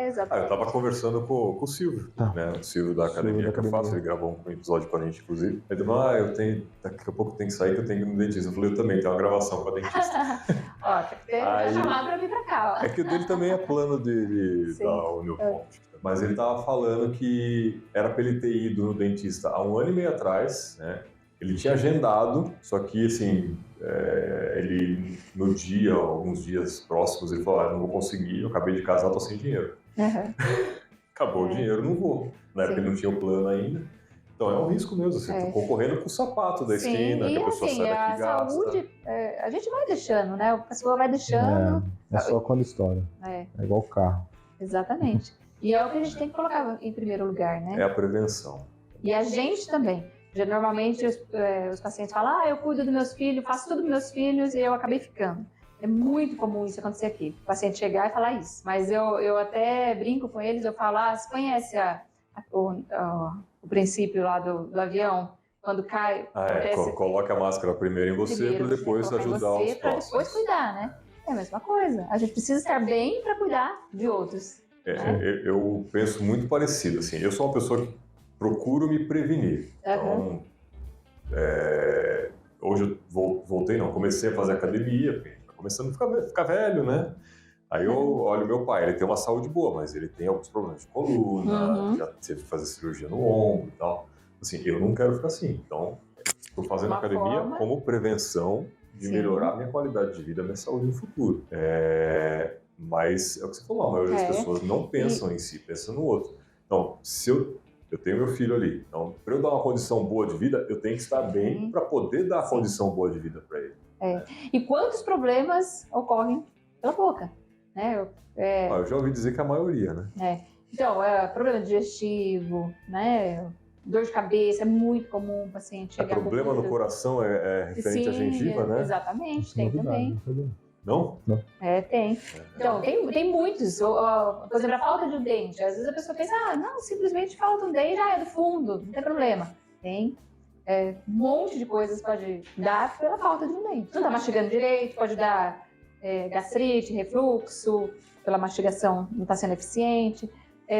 exatamente. Eu estava conversando com o Silvio, né? O Silvio da academia que eu faço, ele gravou um episódio com a gente, inclusive. Ele falou, daqui a pouco tem que sair que eu tenho que ir no dentista. Eu falei, eu também tenho uma gravação com a dentista. Tem que ter chamado pra vir pra cá. É que o dele também é plano da Unilponte. Mas ele estava falando que era para ele ter ido no dentista há 1 ano e meio atrás, né? Ele tinha agendado, só que, assim, ele, no dia, alguns dias próximos, ele falou, não vou conseguir, eu acabei de casar, tô sem dinheiro. Acabou o dinheiro, não vou. Na época ele não tinha o plano ainda. Então é um risco mesmo, assim, tô concorrendo com o sapato da esquina, que a pessoa sai daqui e gasta. Saúde, a gente vai deixando, né? A pessoa vai deixando. É só quando estoura. É igual o carro. Exatamente. E é o que a gente tem que colocar em primeiro lugar, né? É a prevenção. E a gente também. Normalmente os pacientes falam, eu cuido dos meus filhos, faço tudo dos meus filhos e eu acabei ficando. É muito comum isso acontecer aqui. O paciente chegar e falar isso. Mas eu até brinco com eles, eu falo, você conhece o princípio lá do avião? Quando cai... Coloca a máscara primeiro em você para depois ajudar os próximos. Para depois cuidar, né? É a mesma coisa. A gente precisa estar bem para cuidar de outros. Eu penso muito parecido, assim. Eu sou uma pessoa que procuro me prevenir. Então, hoje eu comecei a fazer academia, porque tá começando a ficar velho, né? Aí eu olho meu pai, ele tem uma saúde boa, mas ele tem alguns problemas de coluna, já teve que fazer cirurgia no ombro e tal. Assim, eu não quero ficar assim. Então, estou fazendo academia como prevenção de melhorar a minha qualidade de vida, a minha saúde no futuro. Mas é o que você falou, a maioria das pessoas não pensam em si, pensam no outro. Então, se eu tenho meu filho ali, então, para eu dar uma condição boa de vida, eu tenho que estar bem para poder dar a condição boa de vida para ele. E quantos problemas ocorrem pela boca? Né? Eu já ouvi dizer que a maioria, né? Então, problema digestivo, né? Dor de cabeça, é muito comum o paciente chegar problema no coração é referente à gengiva, né? Exatamente, tem também. Não? Tem. Então, tem muitos. Por exemplo, a falta de um dente. Às vezes a pessoa pensa, simplesmente falta um dente, é do fundo, não tem problema. Tem um monte de coisas pode dar pela falta de um dente. Não está mastigando direito, pode dar gastrite, refluxo, pela mastigação não está sendo eficiente.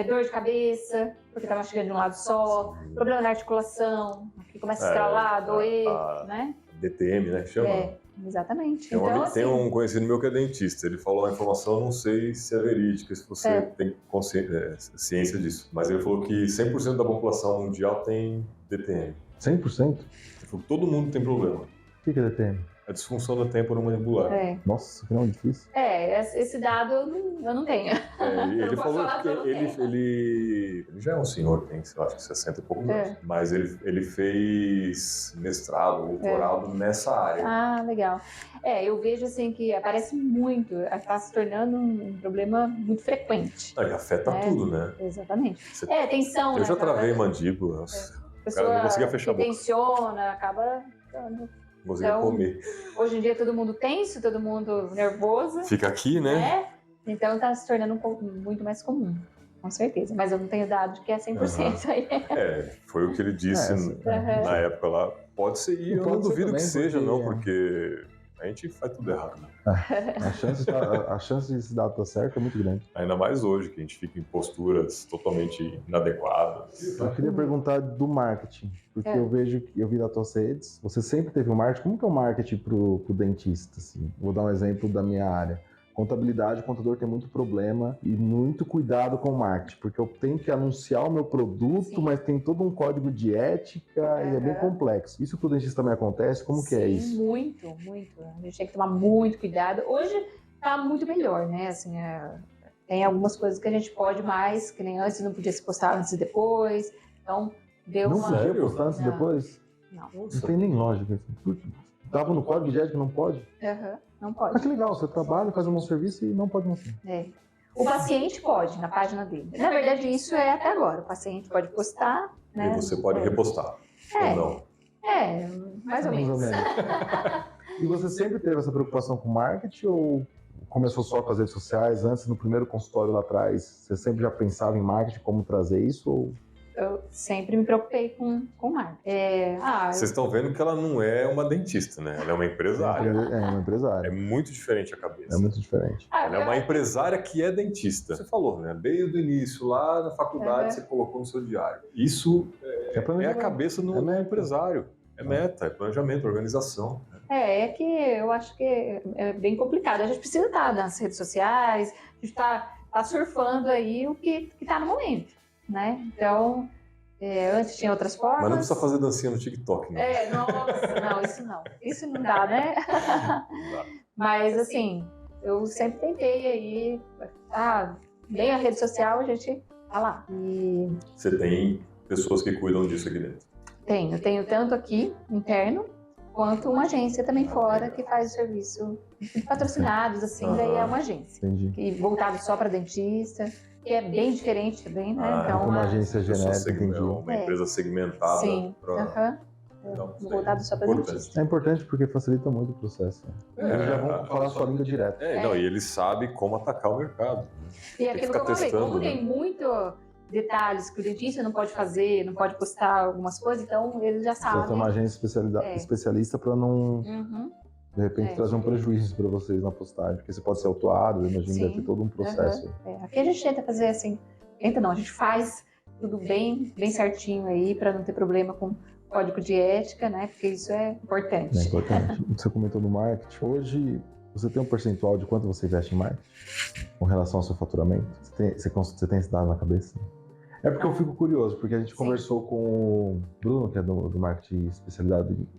Dor de cabeça, porque está mastigando de um lado só. Problema na articulação, que começa a estralar, doer, né? DTM, né? Que chama? Exatamente. Tem um conhecido meu que é dentista. Ele falou uma informação, não sei se é verídica, se você tem ciência disso. Mas ele falou que 100% da população mundial tem DTM. 100%? Ele falou que todo mundo tem problema. O que é DTM? A disfunção da temporomandibular. Nossa, que não é difícil. Esse dado eu não tenho. Ele falou que ele já é um senhor, tem acho que 60 e poucos anos. Mas ele fez mestrado, doutorado nessa área. Legal. Eu vejo assim que aparece muito, está se tornando um problema muito frequente. Que afeta tudo, né? Exatamente. Tensão, eu já travei mandíbula. A pessoa não conseguia fechar a boca. Tensiona, acaba conseguia comer. Hoje em dia todo mundo tenso, todo mundo nervoso. Fica aqui, né? Então tá se tornando muito mais comum. Com certeza, mas eu não tenho dado de que é 100% aí. Foi o que ele disse na época lá. Pode ser, e eu não duvido que seja, não, porque a gente faz tudo errado. A chance de se dar tudo certo é muito grande. Ainda mais hoje, que a gente fica em posturas totalmente inadequadas. Eu queria perguntar do marketing, porque eu vi nas tuas redes, você sempre teve o marketing. Como que é o marketing pro dentista? Assim? Vou dar um exemplo da minha área. Contabilidade, o contador tem muito problema e muito cuidado com o marketing, porque eu tenho que anunciar o meu produto, mas tem todo um código de ética e é bem complexo. Isso pro dentista também acontece? Como que é isso? Muito. A gente tem que tomar muito cuidado. Hoje tá muito melhor, né? Assim, tem algumas coisas que a gente pode mais, que nem antes não podia se postar antes e depois. Então, deu não uma... Não podia postar antes e depois? Não tem nem lógica. Tava no código de ética, não pode? Não pode. Mas que legal, você trabalha, faz um bom serviço e não pode mostrar. O paciente pode, na página dele. Na verdade, isso é até agora. O paciente pode postar, né? E você pode repostar, ou não? Mais ou menos. E você sempre teve essa preocupação com marketing ou começou só com as redes sociais? Antes, no primeiro consultório lá atrás, você sempre já pensava em marketing, como trazer isso? Ou... Eu sempre me preocupei com marketing. Vocês estão vendo que ela não é uma dentista, né? Ela é uma empresária. É uma empresária. É muito diferente a cabeça. É muito diferente. Ela é uma empresária que é dentista. Você falou, né? Desde o início, lá na faculdade, você colocou no seu diário. Isso é a cabeça do empresário. É meta, é planejamento, organização. É que eu acho que é bem complicado. A gente precisa estar nas redes sociais, a gente está surfando aí o que está no momento. Né? Então, antes tinha outras formas. Mas não precisa fazer dancinha no TikTok, não. Isso não dá, né? Não dá. Mas, assim, eu sempre tentei aí, bem a rede social, a gente tá lá. E... Você tem pessoas que cuidam disso aqui dentro? Eu tenho tanto aqui, interno, quanto uma agência também fora, que faz o serviço patrocinados, assim, daí é uma agência. Entendi. E voltado só para dentista. Que é bem diferente também, né? Então, uma agência genérica, entendi. Uma empresa segmentada. Sim, voltado só para dentista. É importante porque facilita muito o processo. Eles já vão falar a sua língua direto. E eles sabem como atacar o mercado. E aquilo que eu falei, como tem muito detalhes que o dentista não pode fazer, não pode postar algumas coisas, então eles já sabem. Você tem uma agência especialista para não... De repente trazer um prejuízo para vocês na postagem, porque você pode ser autuado, eu imagino que deve ter todo um processo. Aqui a gente tenta fazer assim, a gente faz tudo bem certinho aí, para não ter problema com código de ética, né? Porque isso é importante. É importante. Você comentou no marketing. Hoje, você tem um percentual de quanto você investe em marketing com relação ao seu faturamento? Você tem esse dado na cabeça? É porque eu fico curioso, porque a gente conversou com o Bruno, que é do marketing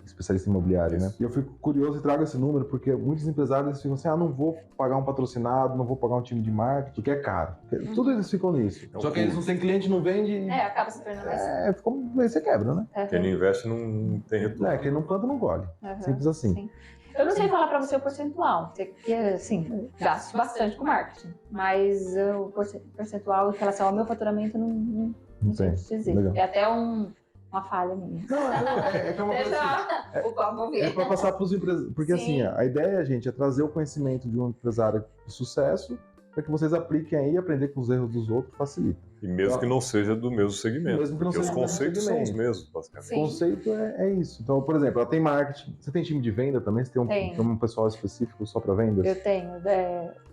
especialista imobiliário, né? E eu fico curioso e trago esse número, porque muitos empresários ficam assim, não vou pagar um patrocinado, não vou pagar um time de marketing, porque é caro. Tudo eles ficam nisso. Só que eles não têm cliente, não vende... acaba se tornando assim. Aí você quebra, né? Quem não investe não tem retorno. Quem não planta não colhe. Simples assim. Sim. Eu não sei falar para você o percentual, porque, assim, gasto bastante com marketing, mas o percentual em relação ao meu faturamento não sei dizer. Legal. É até uma falha minha. É que é uma coisa assim, é para passar para os empresários, porque assim, a ideia, gente, é trazer o conhecimento de um empresário de sucesso para que vocês apliquem aí e aprender com os erros dos outros facilita. E mesmo que não seja do mesmo segmento. Mesmo que não porque seja os conceitos são os mesmos, basicamente. O conceito é isso. Então, por exemplo, ela tem marketing. Você tem time de venda também? Você tem um pessoal específico só para vendas? Eu tenho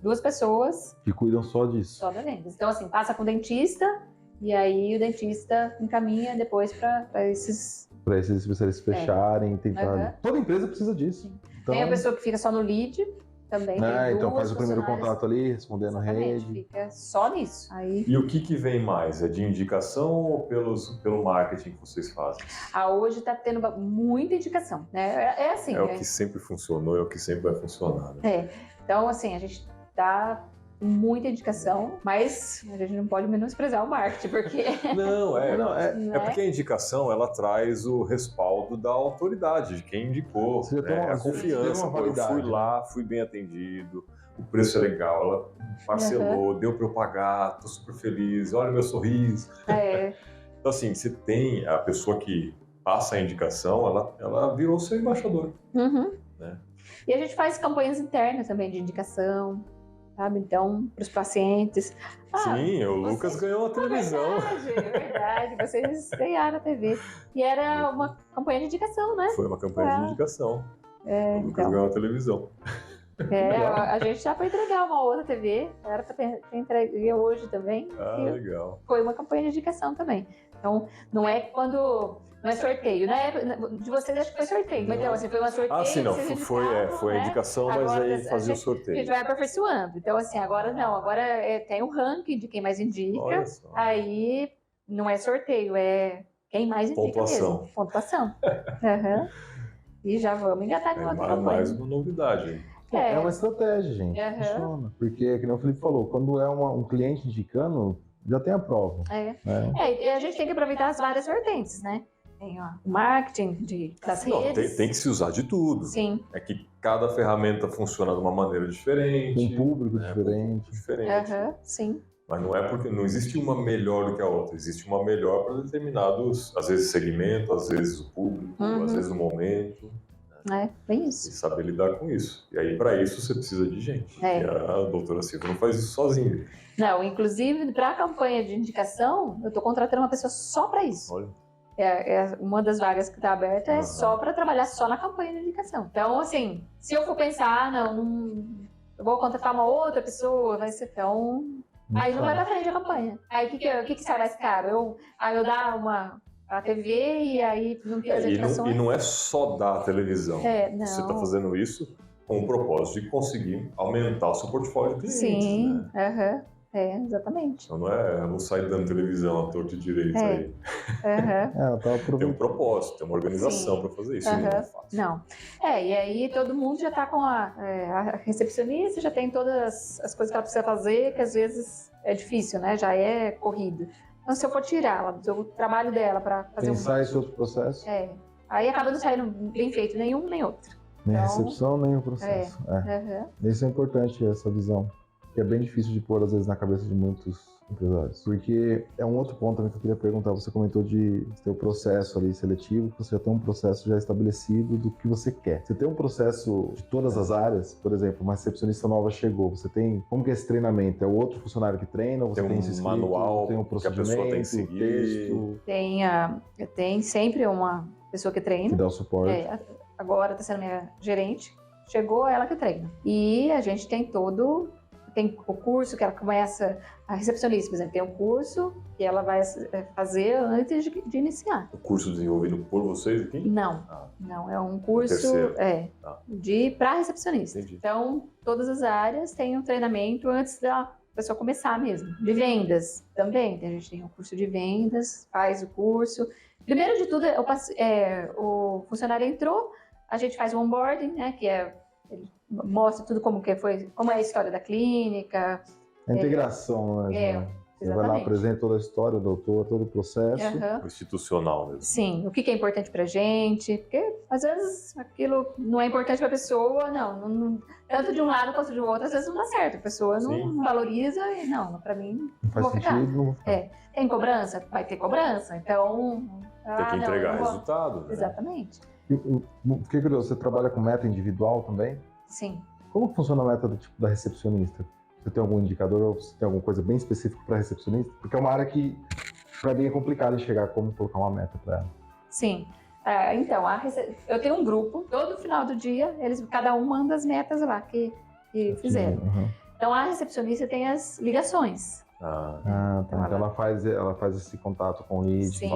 2 pessoas que cuidam só disso. Só da vendas. Então, assim, passa com o dentista e aí o dentista encaminha depois para esses... Para esses especialistas fecharem, tentar... Toda empresa precisa disso. Então... Tem a pessoa que fica só no lead... Também então faz o primeiro contato ali, respondendo a rede. Fica só nisso. Aí... E o que vem mais? É de indicação ou pelo marketing que vocês fazem? Hoje está tendo muita indicação, né? É assim. É o que sempre funcionou, é o que sempre vai funcionar. Né? Então, assim, a gente dá muita indicação, mas a gente não pode menosprezar o marketing, porque... É porque a indicação, ela traz o respaldo da autoridade, de quem indicou, a confiança. Eu fui lá, fui bem atendido, o preço é legal, ela parcelou, deu para eu pagar, tô super feliz, olha o meu sorriso. Então, assim, você tem a pessoa que passa a indicação, ela virou seu embaixador. Uhum. Né? E a gente faz campanhas internas também de indicação, sabe? Então, para os pacientes. Sim, o Lucas ganhou a televisão. É verdade. Vocês ganharam a TV. E era uma campanha de indicação, né? Foi uma campanha de indicação. O Lucas ganhou a televisão. A gente já foi entregar uma outra TV, era para ter entregue hoje também. Legal. Foi uma campanha de indicação também. Então, não é quando... Não é sorteio, né? De vocês acho que foi sorteio. Mas então, assim, foi uma sorteio. Sim, não. Foi a indicação, mas agora, aí fazia o sorteio. A gente vai aperfeiçoando. Então, assim, agora não. Agora tem um ranking de quem mais indica. Aí não é sorteio, é quem mais indica Pontuação. mesmo. Pontuação. Uhum. E já vamos engatar com outra campanha. Mais uma novidade. É uma estratégia, gente. Funciona. Porque, como o Felipe falou, quando é um cliente indicando, já tem a prova. E a gente tem que aproveitar as várias vertentes, né? Tem o marketing das redes. Tem que se usar de tudo. Sim. É que cada ferramenta funciona de uma maneira diferente. Com um público diferente. Sim. Mas não é porque não existe uma melhor do que a outra. Existe uma melhor para determinados, às vezes, segmento, às vezes o público, às vezes o momento. Bem isso. E saber lidar com isso. E aí, para isso, você precisa de gente. E a doutora Silvia não faz isso sozinha. Não, inclusive, para a campanha de indicação, eu estou contratando uma pessoa só para isso. Olha. Uma das vagas que está aberta é só para trabalhar só na campanha de indicação. Então, assim, se eu for pensar, eu vou contratar uma outra pessoa, vai ser tão... Aí não vai pra frente a campanha. Aí o que sai mais caro? Eu dar a TV e aí não ter as indicações. E não é só da televisão. Não. Você está fazendo isso com o propósito de conseguir aumentar o seu portfólio de clientes. Sim, né? Exatamente. Então não sai dando televisão à torta e direito aí. Tem um propósito, tem uma organização para fazer isso. Não é fácil. Não. E aí todo mundo já está com a recepcionista, já tem todas as coisas que ela precisa fazer, que às vezes é difícil, né? Já é corrido. Então, se eu for tirar o trabalho dela para fazer pensar esse outro processo. Aí acaba não saindo bem feito nenhum nem outro. Nem a recepção, nem o processo. Isso é importante, essa visão. Que é bem difícil de pôr, às vezes, na cabeça de muitos empresários. Porque é um outro ponto também que eu queria perguntar. Você comentou de ter o processo ali seletivo, que você já tem um processo já estabelecido do que você quer. Você tem um processo de todas as áreas, por exemplo, uma recepcionista nova chegou, você tem... Como que é esse treinamento? É o outro funcionário que treina? Ou você tem esse manual, tem um procedimento, que a pessoa tem que seguir? Texto? Tem sempre uma pessoa que treina. Que dá o suporte. Agora está sendo minha gerente. Chegou, ela que treina. E a gente tem o curso que ela começa, a recepcionista, por exemplo, tem um curso que ela vai fazer antes de iniciar. O curso desenvolvido por vocês aqui? Não, não, é um curso para recepcionista. Entendi. Então, todas as áreas têm um treinamento antes da pessoa começar mesmo. De vendas também, a gente tem um curso de vendas, faz o curso. Primeiro de tudo, o funcionário entrou, a gente faz o onboarding, né, que ele mostra tudo como é a história da clínica. A integração, né? Você vai lá, apresenta toda a história do doutor, todo o processo. O institucional mesmo. Sim, o que é importante pra gente, porque às vezes aquilo não é importante pra pessoa, não tanto de um lado quanto do outro, às vezes não dá certo, a pessoa não valoriza e pra mim não faz sentido. Tem cobrança? Vai ter cobrança, então... Tem que entregar resultado. Né? Exatamente. Fiquei curioso, você trabalha com meta individual também? Sim. Como que funciona a meta da recepcionista? Você tem algum indicador ou você tem alguma coisa bem específica para recepcionista? Porque é uma área que, para mim, é complicado enxergar como colocar uma meta para ela. Sim. Então, eu tenho um grupo, todo final do dia, cada um manda as metas lá que fizeram. Então, a recepcionista tem as ligações. Tá. Então, ela faz esse contato com o lead. Sim.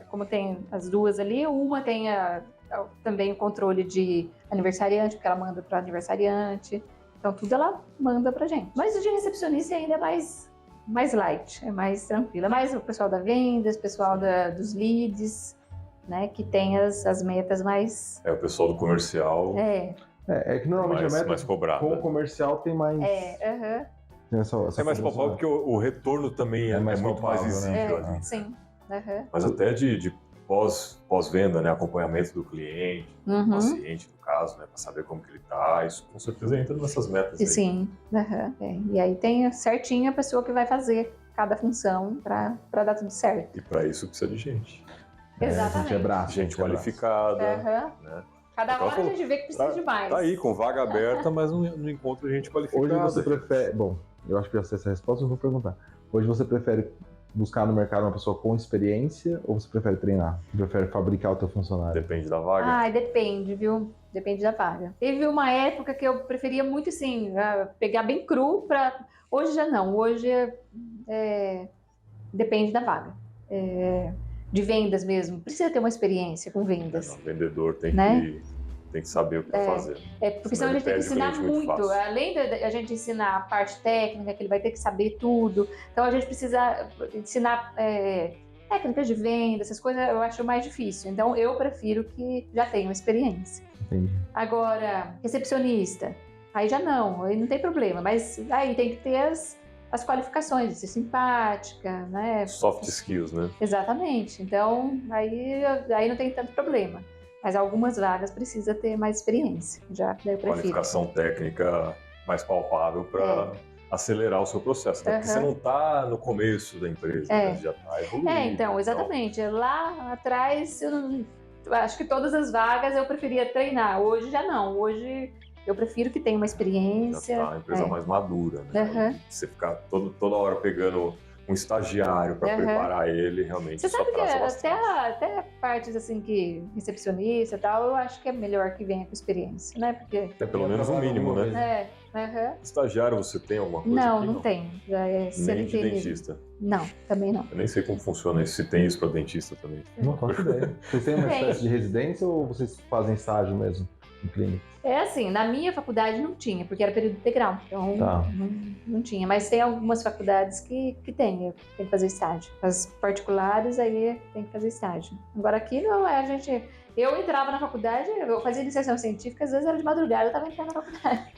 Como tem as duas ali, uma tem também o controle de aniversariante, porque ela manda para aniversariante. Então, tudo ela manda pra gente. Mas o de recepcionista ainda é mais light, é mais tranquilo. É mais o pessoal da vendas, o pessoal dos leads, né, que tem as metas mais... O pessoal do comercial. É que normalmente a meta mais cobrada. Com o comercial tem mais... Tem essa mais palpável porque o retorno também é muito mais visível ali. Sim. Mas até de pós-venda, né, acompanhamento do cliente, do paciente, no caso, né, para saber como que ele está, isso com certeza entra nessas metas. Sim, e aí tem certinho a pessoa que vai fazer cada função para dar tudo certo. E para isso precisa de gente. Exatamente. Gente qualificada. Né? Cada hora a gente vê que precisa de mais. Tá aí, com vaga aberta, mas não encontra gente qualificada. Hoje você prefere... Bom, eu acho que já sei essa resposta, eu vou perguntar. Hoje você prefere buscar no mercado uma pessoa com experiência ou você prefere treinar? Prefere fabricar o teu funcionário? Depende da vaga. Depende, viu? Depende da vaga. Teve uma época que eu preferia muito, assim, pegar bem cru para... Hoje já não. Hoje depende da vaga. De vendas mesmo. Precisa ter uma experiência com vendas. O vendedor tem que saber o que fazer. Porque senão a gente tem que ensinar muito. Além da gente ensinar a parte técnica, que ele vai ter que saber tudo. Então a gente precisa ensinar técnicas de venda, essas coisas eu acho mais difícil. Então eu prefiro que já tenham experiência. Entendi. Agora, recepcionista, aí já não, aí não tem problema. Mas aí tem que ter as qualificações, de ser simpática, né? Soft skills, né? Exatamente. Então, aí não tem tanto problema. Mas algumas vagas precisa ter mais experiência. Já eu prefiro. Qualificação técnica mais palpável para acelerar o seu processo. Porque você não está no começo da empresa, né? Já está evoluindo. Então, exatamente. Lá atrás, eu acho que todas as vagas eu preferia treinar. Hoje já não. Hoje eu prefiro que tenha uma experiência. Já tá uma empresa mais madura, né? Você ficar toda hora pegando um estagiário para preparar ele, realmente. Você sabe que até partes assim que recepcionista e tal, eu acho que é melhor que venha com experiência, né? Porque é pelo menos um mínimo, né? Estagiário você tem alguma coisa? Não, aqui, não tem. Já é nem de dentista? Não, também não. Eu nem sei como funciona isso, se tem isso para dentista também. Não faço ideia. Vocês têm uma espécie de residência ou vocês fazem estágio mesmo em clínica? É assim, na minha faculdade não tinha, porque era período integral, então não tinha. Mas tem algumas faculdades que tem que fazer estágio. As particulares aí tem que fazer estágio. Agora aqui não, eu entrava na faculdade, eu fazia iniciação científica, às vezes era de madrugada, eu estava entrando na faculdade.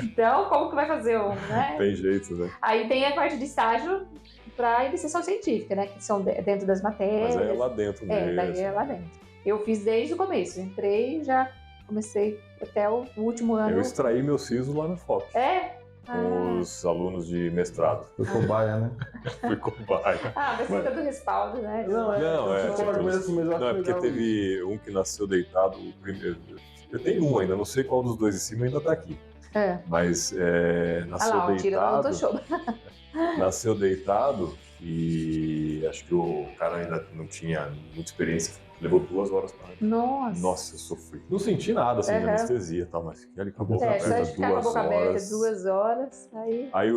Então, como que vai fazer né? Tem jeito, né? Aí tem a parte de estágio para iniciação científica, né? Que são dentro das matérias. Mas aí é lá dentro mesmo. Daí é lá dentro. Eu fiz desde o começo, entrei e já comecei até o último ano. Eu extraí meu siso lá na FOP. Com os alunos de mestrado. Foi cobaia, né? Fui cobaia. Mas tem todo o respaldo, né? Não, porque teve um que nasceu deitado. Eu tenho um ainda, não sei qual dos dois em cima ainda tá aqui. Mas nasceu deitado. Nasceu deitado e acho que o cara ainda não tinha muita experiência. Levou 2 horas para Nossa, eu sofri. Não senti nada, assim, de anestesia e tal, mas fiquei ali com a boca aberta 2 horas. Ficar com a boca aberta 2 horas, aí... Aí,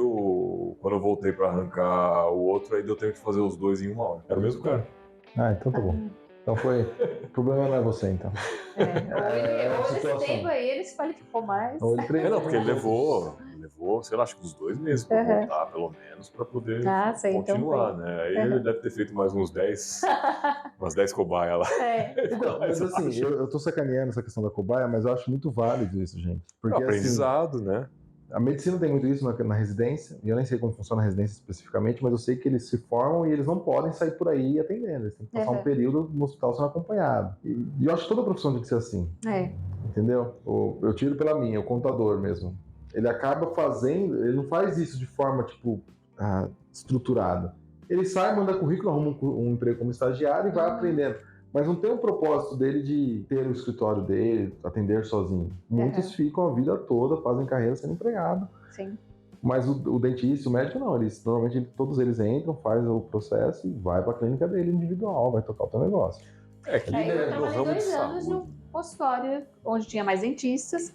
quando eu voltei para arrancar o outro, aí deu tempo de fazer os 2 em 1 hora. Era o mesmo cara. Então tá bom. Então foi... O problema não é você, então. Ou nesse tempo aí ele se qualificou mais. Não, porque ele levou, sei lá, acho que uns 2 meses para voltar, pelo menos, para poder continuar, então né? Aí ele deve ter feito mais uns 10, umas 10 cobaias lá. Então, mas assim, eu tô sacaneando essa questão da cobaia, mas eu acho muito válido isso, gente. Porque, aprendizado, né? A medicina tem muito isso na residência, e eu nem sei como funciona a residência especificamente, mas eu sei que eles se formam e eles não podem sair por aí atendendo. Eles têm que passar um período no hospital sendo acompanhado. E eu acho que toda profissão tem que ser assim. Entendeu? Eu tiro pela minha, o contador mesmo. Ele acaba fazendo, ele não faz isso de forma, tipo, estruturada. Ele sai, manda currículo, arruma um emprego como estagiário e vai aprendendo. Mas não tem um propósito dele de ter o escritório dele, atender sozinho. Muitos ficam a vida toda, fazem carreira sendo empregado. Sim. Mas o dentista, o médico não. Normalmente todos eles entram, fazem o processo e vai para a clínica dele individual, vai tocar o teu negócio. Eu trabalhei 2 anos no consultório, onde tinha mais dentistas.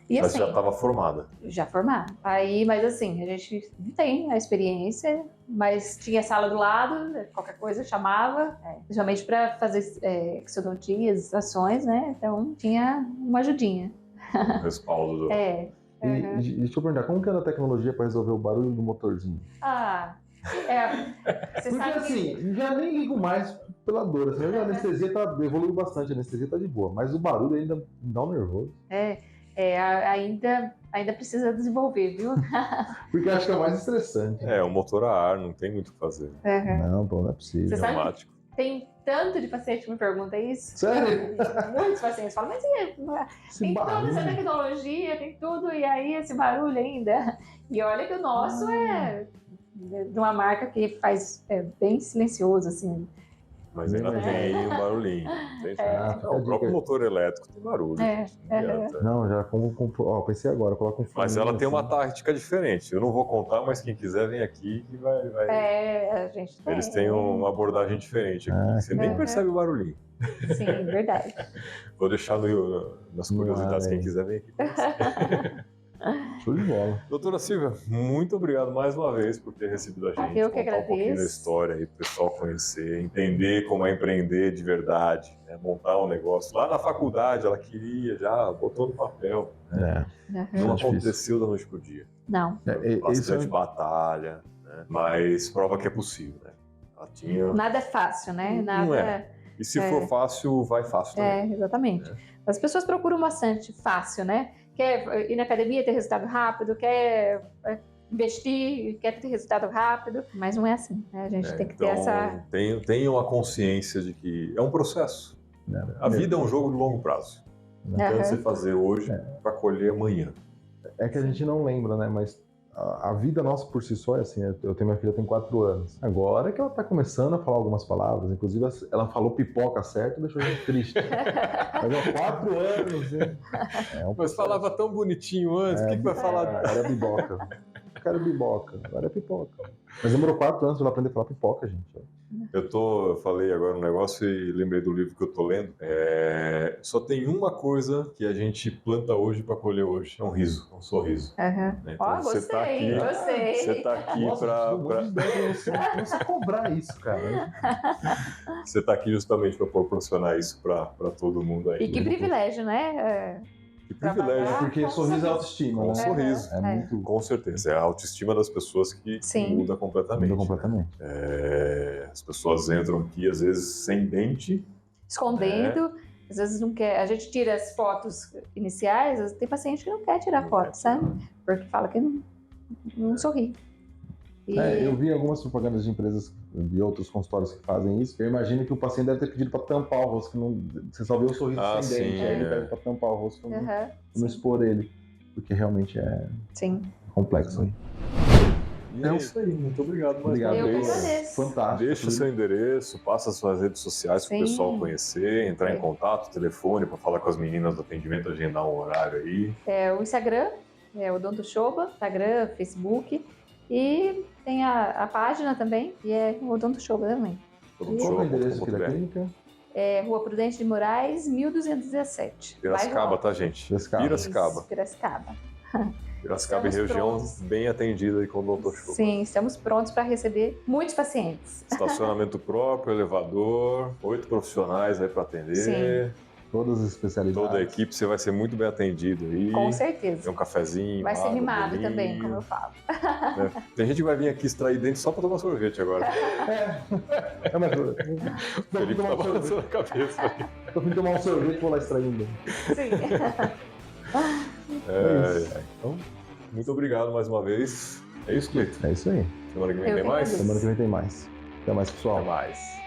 E, mas assim, já estava formada? Já formada. Aí, mas assim, a gente tem a experiência, mas tinha sala do lado, qualquer coisa chamava, principalmente para fazer exodontias, extrações, né? Então tinha uma ajudinha. O respaldo do... E deixa eu perguntar, como que era a tecnologia para resolver o barulho do motorzinho? Você porque sabe assim, já nem ligo mais pela dor. Assim, a anestesia evoluiu bastante, a anestesia tá de boa, mas o barulho ainda me dá um nervoso. Ainda precisa desenvolver, viu? Porque acho que é o mais estressante. O motor a ar, não tem muito o que fazer. Não, pô, não é possível. Você sabe que tem tanto de paciente que me pergunta isso. Sério? Muitos pacientes falam, mas tem toda essa tecnologia, tem tudo, e aí esse barulho ainda. E olha que o nosso de uma marca que faz bem silencioso, assim. Mas ainda tem um barulhinho. O próprio motor elétrico tem barulho. Não, já pensei agora, coloca um fone. Mas ela tem uma tática diferente. Eu não vou contar, mas quem quiser vem aqui que vai. A gente tem. Eles têm uma abordagem diferente aqui. Você nem percebe o barulhinho. Sim, verdade. Vou deixar nas curiosidades, quem quiser vem aqui conhecer. Show de bola. Doutora Silvia, muito obrigado mais uma vez por ter recebido a gente. Eu que agradeço. Um pouquinho da história aí para o pessoal conhecer, entender como é empreender de verdade, né? Montar um negócio. Lá na faculdade ela queria, já botou no papel. Né? Não aconteceu da noite pro dia. Não. Bastante batalha, né? Mas prova que é possível. Né? Nada é fácil, né? Não é. E se for fácil, vai fácil também. Exatamente. As pessoas procuram bastante fácil, né? Quer ir na academia, ter resultado rápido, quer investir, quer ter resultado rápido, mas não é assim, né? A gente tem que ter essa... Tenham a consciência de que é um processo. A vida é um jogo de longo prazo. Não adianta você fazer hoje para colher amanhã. É que a gente não lembra, né? Mas a vida nossa por si só é assim. Eu tenho minha filha, tem 4 anos. Agora é que ela tá começando a falar algumas palavras. Inclusive, ela falou pipoca certo, deixou a gente triste. Mas há 4 anos, né? Mas falava tão bonitinho antes, o que vai falar? Era biboca. Eu quero biboca, agora é pipoca. Mas demorou 4 anos pra ela aprender a falar pipoca, gente. Eu falei agora um negócio e lembrei do livro que eu tô lendo. Só tem uma coisa que a gente planta hoje para colher hoje. É um riso, um sorriso. Então, você tá aqui. Você tá aqui para você cobrar isso, cara. Você tá aqui justamente para proporcionar isso para todo mundo aí. E que privilégio, né? Que privilégio. Porque sorriso é autoestima, né? Sorriso. Muito... Com certeza. É a autoestima das pessoas que muda completamente. Muda completamente. As pessoas entram aqui, às vezes, sem dente. Escondendo. Às vezes não quer. A gente tira as fotos iniciais, tem paciente que não quer tirar foto, sabe? Porque fala que não sorri. Eu vi algumas propagandas de empresas, de outros consultórios que fazem isso, que eu imagino que o paciente deve ter pedido para tampar o rosto, que você só vê o sorriso sem dente, aí ele pede para tampar o rosto para não expor ele, porque realmente é complexo aí. E é isso aí, muito obrigado mais uma vez. Eu que agradeço. Fantástico. Deixa o seu endereço, passa suas redes sociais para o pessoal conhecer, entrar em contato, telefone para falar com as meninas do atendimento, agendar um horário aí. O Instagram, o Odonto Shoba, Instagram, Facebook. E tem a página também, que é o Odonto Shoba também. Qual é o endereço aqui da clínica? Rua Prudente de Moraes, 1217. Piracicaba, tá, gente? Piracicaba. Piracicaba e região bem atendida aí com o Odonto Shoba. Sim, estamos prontos para receber muitos pacientes. Estacionamento próprio, elevador, 8 profissionais aí para atender. Sim. Todas as especialidades. Toda a equipe, você vai ser muito bem atendido aí. Com certeza. Tem um cafezinho. Vai ser mimado também, como eu falo. Tem gente que vai vir aqui extrair dente só para tomar sorvete agora. Mas o Felipe tá balançando a cabeça. Tô vindo tomar um sorvete e vou lá extraindo. Sim. Então, muito obrigado mais uma vez. É isso, Cleiton? É isso aí. Semana que vem tem mais? Semana que vem tem mais. Até mais, pessoal. Até mais.